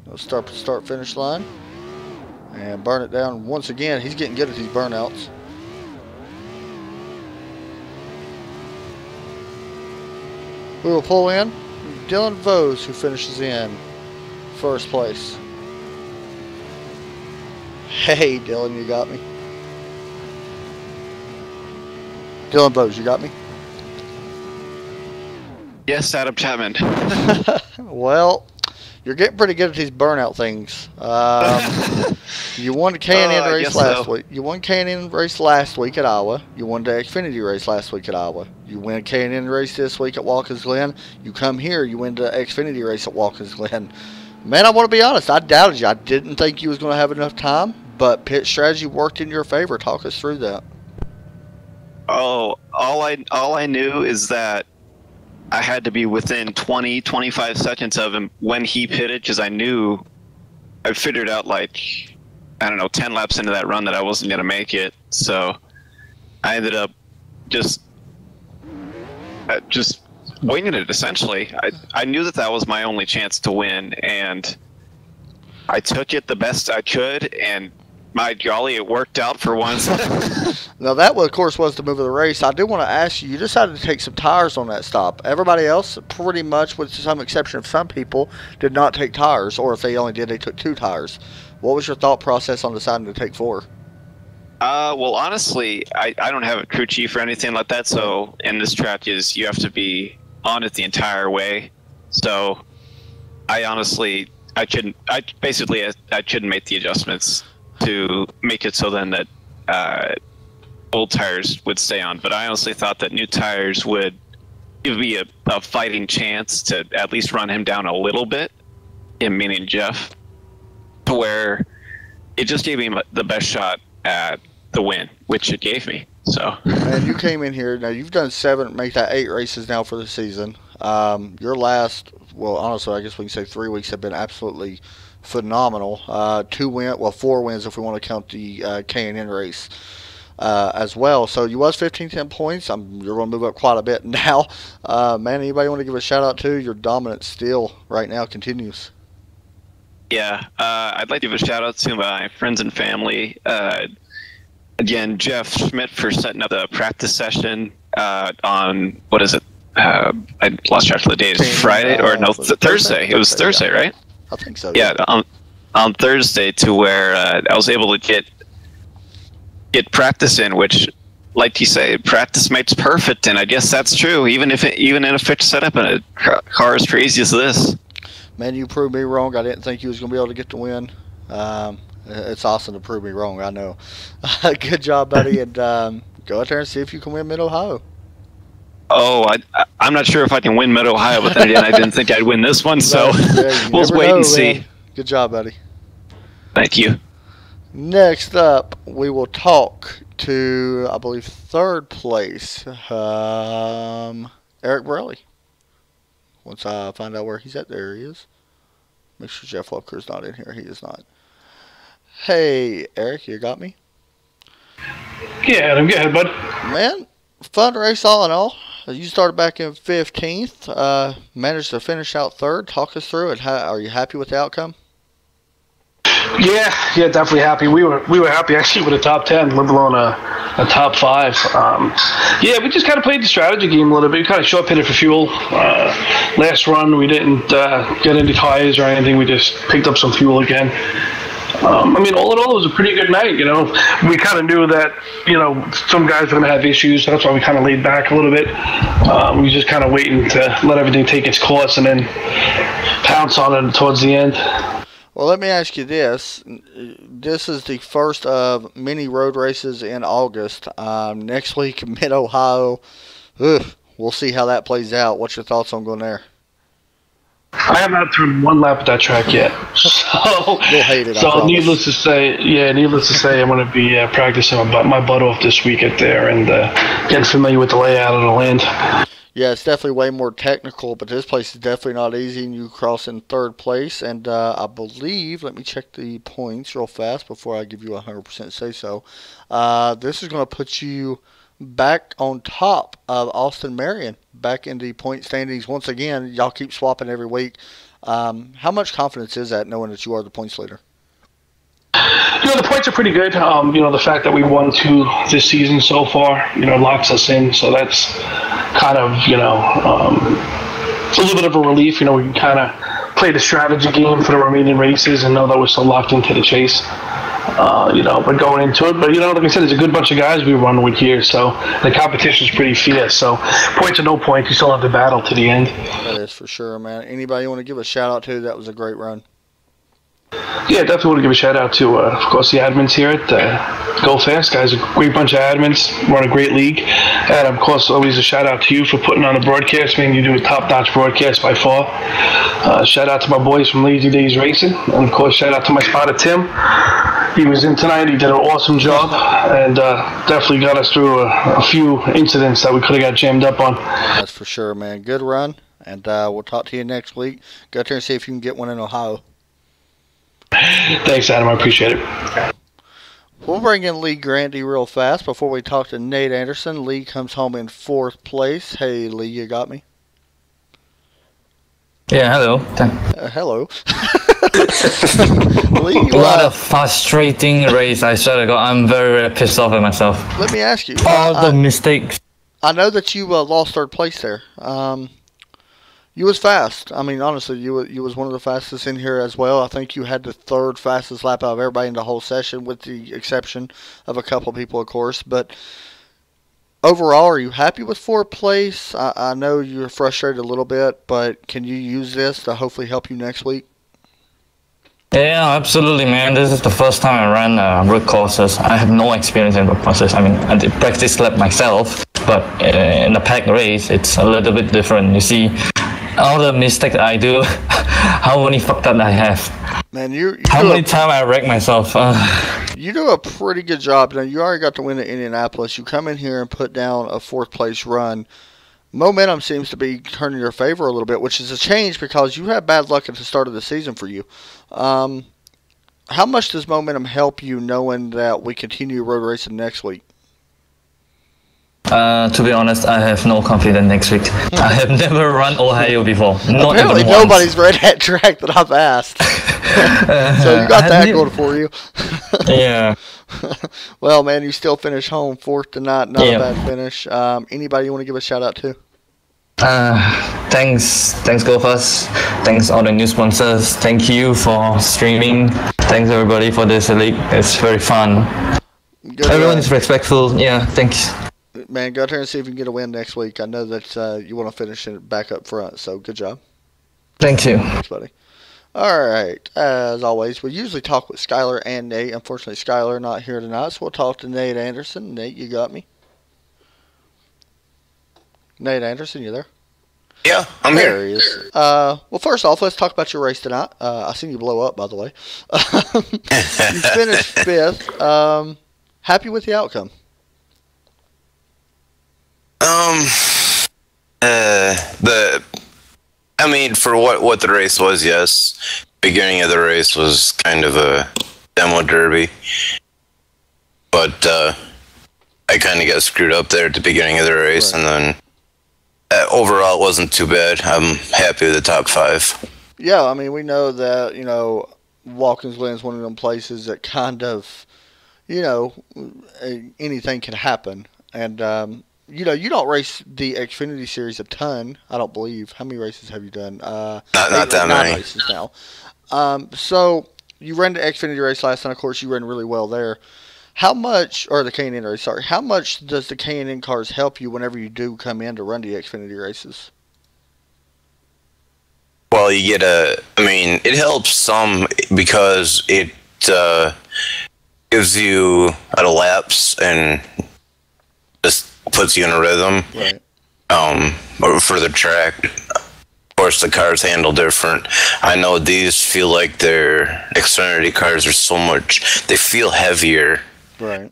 Let's start the start-finish line and burn it down once again. He's getting good at these burnouts. We will pull in Dylan Vose, who finishes in first place. Hey, Dylan, you got me. Dylan Vose, you got me? Yes, Adam Chapman. Well, You're getting pretty good at these burnout things. You won the K&N race last week. You won K&N race last week at Iowa. You won the Xfinity race last week at Iowa. You win a K&N race this week at Watkins Glen. You come here, you win the Xfinity race at Watkins Glen. Man, I want to be honest. I doubted you. I didn't think you was going to have enough time, but pit strategy worked in your favor. Talk us through that. Oh, all I knew is that I had to be within 20, 25 seconds of him when he pitted, because I knew I figured out, like, I don't know, 10 laps into that run that I wasn't going to make it. So I ended up just winging it, essentially. I knew that was my only chance to win, and I took it the best I could, and my golly, it worked out for once. Now, that, of course, was the move of the race. I do want to ask you, you decided to take some tires on that stop. Everybody else, pretty much, with some exception of some people, did not take tires, or if they only did, they took 2 tires. What was your thought process on deciding to take 4? Well, honestly, I don't have a crew chief or anything like that, so, and this track you have to be on it the entire way. So, I couldn't make the adjustments to make it so then that old tires would stay on. But I honestly thought that new tires would give me a fighting chance to at least run him down a little bit, meaning Jeff, to where it just gave me the best shot at the win, which it gave me. So. And you came in here, now you've done 7, make that 8 races now for the season. Your last, well, honestly, I guess we can say 3 weeks have been absolutely phenomenal. 4 wins if we want to count the K&N race as well. So you was 15th in points. You're going to move up quite a bit now. Man, anybody want to give a shout out to? Your dominance still right now continues. Yeah, I'd like to give a shout out to my friends and family. Again, Jeff Schmidt for setting up the practice session on, what is it? I lost track of the date. Friday or no, Thursday. It was Thursday, right? I think so. Yeah, on Thursday, to where I was able to get practice in, which, like you say, practice makes perfect, and I guess that's true. Even in a fixed setup and a car as crazy as this. Man, you proved me wrong. I didn't think you was going to be able to get the win. It's awesome to prove me wrong. I know. Good job, buddy, and go out there and see if you can win Mid-Ohio. Oh, I'm not sure if I can win Mid-Ohio, but then again, I didn't think I'd win this one, so we'll wait and see. Man. Good job, buddy. Thank you. Next up, we will talk to, I believe, 3rd place, Eric Borelli. Once I find out where he's at, there he is. Make sure Jeff Walker's not in here. He is not. Hey, Eric, you got me? Yeah, Adam, go ahead, bud. Man, fun race all in all. You started back in 15th, managed to finish out 3rd. Talk us through it. Are you happy with the outcome? Yeah, definitely happy. We were happy actually with a top 10, let alone a top 5. Yeah, we just kind of played the strategy game a little bit. We kind of short pitted for fuel. Last run, we didn't get any tires or anything. We just picked up some fuel again. I mean, all in all, it was a pretty good night. You know, we kind of knew that, you know, some guys were going to have issues. That's why we kind of laid back a little bit. We were just kind of waiting to let everything take its course and then pounce on it towards the end. Well, let me ask you this. This is the first of many road races in August. Next week, Mid-Ohio. We'll see how that plays out. What's your thoughts on going there? I have not turned 1 lap at that track yet. So, you'll hate it, so needless to say, I'm going to be practicing my butt off this week at there and getting familiar with the layout of the land. Yeah, it's definitely way more technical, but this place is definitely not easy, and you cross in 3rd place. And I believe, let me check the points real fast before I give you 100% say so. This is going to put you back on top of Austin Marion, back in the point standings once again. Y'all keep swapping every week. How much confidence is that, knowing that you are the points leader? You know, the points are pretty good. You know, the fact that we won 2 this season so far, you know, locks us in. So that's kind of, you know, it's a little bit of a relief. You know, we can kind of play the strategy game for the remaining races and know that we're still locked into the chase. but going into it. But, like I said, there's a good bunch of guys we run with here, so the competition's pretty fierce. So, point to no point, you still have the battle to the end. That is for sure, man. Anybody you want to give a shout-out to? That was a great run. Yeah, definitely want to give a shout-out to, of course, the admins here at Go Fast. Guys, a great bunch of admins, run a great league. And, of course, always a shout-out to you for putting on the broadcast. You do a top-notch broadcast by far. Shout-out to my boys from Lazy Days Racing. And, of course, shout-out to my spotter, Tim. He was in tonight. He did an awesome job and definitely got us through a few incidents that we could have got jammed up on. That's for sure, man. Good run. And we'll talk to you next week. Go out there and see if you can get one in Ohio. Thanks, Adam. I appreciate it. We'll bring in Lee Grandy real fast before we talk to Nate Anderson. Lee comes home in 4th place. Hey, Lee, you got me? Yeah, hello. Hello. Lee, what a frustrating race. I swear to God, I'm very, very pissed off at myself. Let me ask you. All the mistakes. I know that you lost 3rd place there. You was fast. I mean, honestly, you was one of the fastest in here as well. I think you had the 3rd fastest lap out of everybody in the whole session, with the exception of a couple of people, of course. But overall, are you happy with 4th place? I know you're frustrated a little bit, but can you use this to hopefully help you next week? Yeah, absolutely, man. This is the first time I ran road courses. I have no experience in road courses. I mean, I did practice lap myself, but in the pack race, it's a little bit different. You see, all the mistakes I do, how many fucked up I have. Man, how many times I wreck myself. You do a pretty good job. Now, you already got to win at Indianapolis. You come in here and put down a 4th place run. Momentum seems to be turning your favor a little bit, which is a change because you had bad luck at the start of the season for you. How much does momentum help you knowing that we continue road racing next week? To be honest, I have no confidence next week. I have never run Ohio before. Not Apparently even nobody's ran that track that I've asked. So you got that going for you. Yeah. Well, man, you still finish home 4th tonight. Not a bad finish. Anybody you want to give a shout out to? Thanks GoFast. Thanks all the new sponsors. Thank you for streaming. Thanks everybody for this league. It's very fun. Everyone is respectful. Yeah, thanks. Man, go out there and see if you can get a win next week. I know that you want to finish it back up front, so good job. Thank you. Thanks, buddy. All right. As always, we usually talk with Skylar and Nate. Unfortunately, Skylar not here tonight, so we'll talk to Nate Anderson. Nate, you got me? Nate Anderson, you there? Yeah, I'm there. here. He is. Well, first off, let's talk about your race tonight. I seen you blow up, by the way. You finished 5th. Happy with the outcome? I mean, for what the race was, yes. Beginning of the race was kind of a demo derby, but I kind of got screwed up there at the beginning of the race, right. And then overall it wasn't too bad. I'm happy with the top 5. Yeah, I mean, we know that, Watkins Glen is one of them places that kind of, anything can happen. And, you don't race the Xfinity Series a ton, I don't believe. How many races have you done? Not that many. 9 races now. So you ran the Xfinity race last time. Of course, you ran really well there. How much, or the K&N race, sorry. How much does the K&N cars help you whenever you do come in to run the Xfinity races? Well, you get it helps some because it gives you a laps and just puts you in a rhythm. Right. For the track. Of course, the cars handle different. I know these feel like their Xfinity cars are so much, they feel heavier. Right.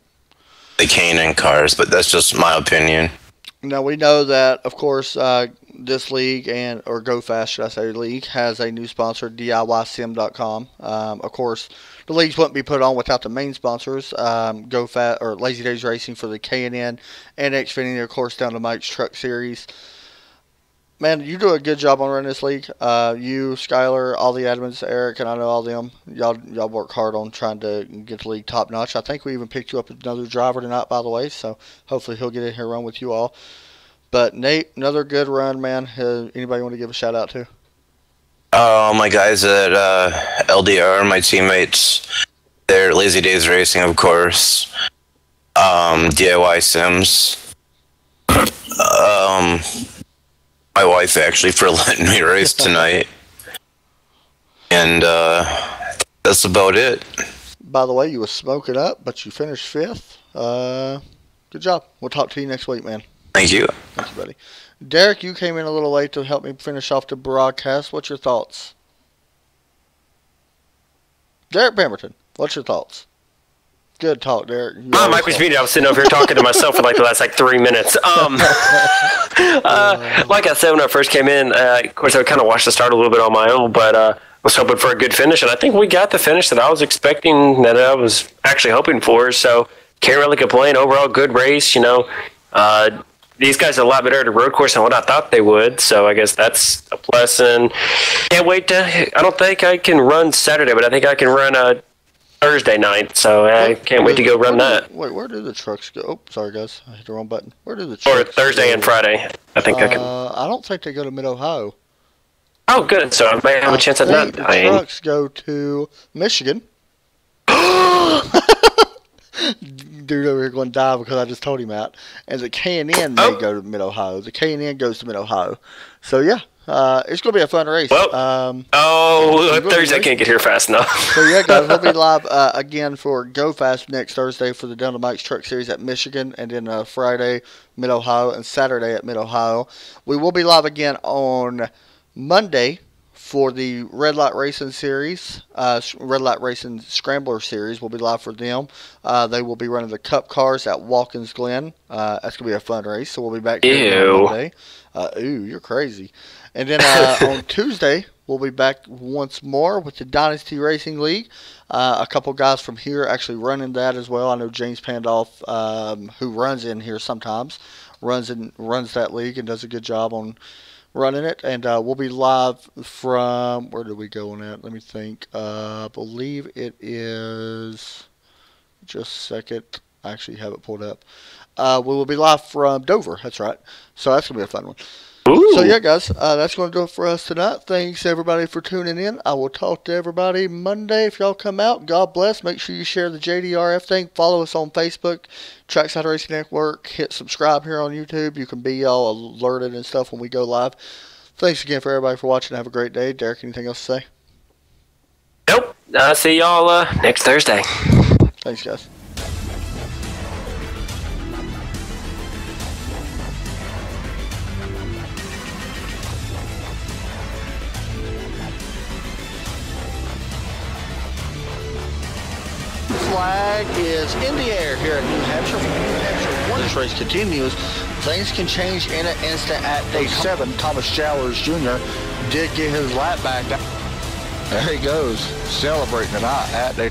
The K&N cars, but that's just my opinion. Now, we know that, of course, this league, or Go Fast, should I say, league, has a new sponsor, DIYSim.com. Of course, the leagues wouldn't be put on without the main sponsors, Go Fast, or Lazy Days Racing for the K&N, and Xfinity, of course, down to Mike's Truck Series. Man, you do a good job on running this league. You, Skylar, all the admins, Eric, and I know all them. Y'all work hard on trying to get the league top notch. I think we even picked you up another driver tonight, by the way. So hopefully he'll get in here and run with you all. But Nate, another good run, man. Anybody want to give a shout out to? My guys at LDR, my teammates. there, Lazy Days Racing, of course. DIY Sims. My wife actually for letting me race tonight. And that's about it. By the way, you were smoking up, but you finished 5th. Good job. We'll talk to you next week, man. Thank you. Thank you, buddy. Derek, you came in a little late to help me finish off the broadcast. What's your thoughts? Derek Pemberton, what's your thoughts? Good talk, Derek. My mic was muted. I was sitting over here talking to myself for like the last 3 minutes. Like I said when I first came in, of course I kind of watched the start a little bit on my own, but was hoping for a good finish, and I think we got the finish that I was expecting, that I was actually hoping for. So can't really complain. Overall, good race. You know, these guys are a lot better at a road course than what I thought they would. So I guess that's a plus. And can't wait to. I don't think I can run Saturday, but I think I can run Thursday night, so I can't wait to go run that. Wait, where do the trucks go? Oh, sorry guys, I hit the wrong button. Where do the trucks Or Thursday go? and Friday, I think I can. I don't think they go to Mid-Ohio. Oh, good, so I may have a chance at I think that. the trucks go to Michigan. Dude over here going to die because I just told him that. And the K&N may go to Mid-Ohio. The K&N goes to Mid-Ohio. So, yeah. It's going to be a fun race. Well, Thursday I can't get here fast enough. So, yeah, guys, we'll be live again for Go Fast next Thursday for the Down to Mike's Truck Series at Michigan, and then Friday, Mid-Ohio, and Saturday at Mid-Ohio. We will be live again on Monday for the Red Light Racing Series, Red Light Racing Scrambler Series. We'll be live for them. They will be running the Cup cars at Watkins Glen. That's going to be a fun race, so we'll be back here on Monday. Ooh, you're crazy. And then on Tuesday, we'll be back once more with the Dynasty Racing League. A couple guys from here actually running that as well. I know James Pandolf, who runs in here sometimes, runs that league and does a good job on running it. And we'll be live from, where did we go on that? Let me think. I believe it is, just a second. I actually have it pulled up. We will be live from Dover. That's right. So that's going to be a fun one. Ooh. So, yeah, guys, that's going to do it for us tonight. Thanks, everybody, for tuning in. I will talk to everybody Monday if y'all come out. God bless. Make sure you share the JDRF thing. Follow us on Facebook, Trackside Racing Network. Hit subscribe here on YouTube. You can be all alerted and stuff when we go live. Thanks again for everybody for watching. Have a great day. Derek, anything else to say? Nope. I'll see y'all next Thursday. Thanks, guys. Flag is in the air here at New Hampshire. Once this race continues, things can change in an instant at day 7. Thomas Jowers Jr. did get his lap back. There he goes, celebrating tonight at day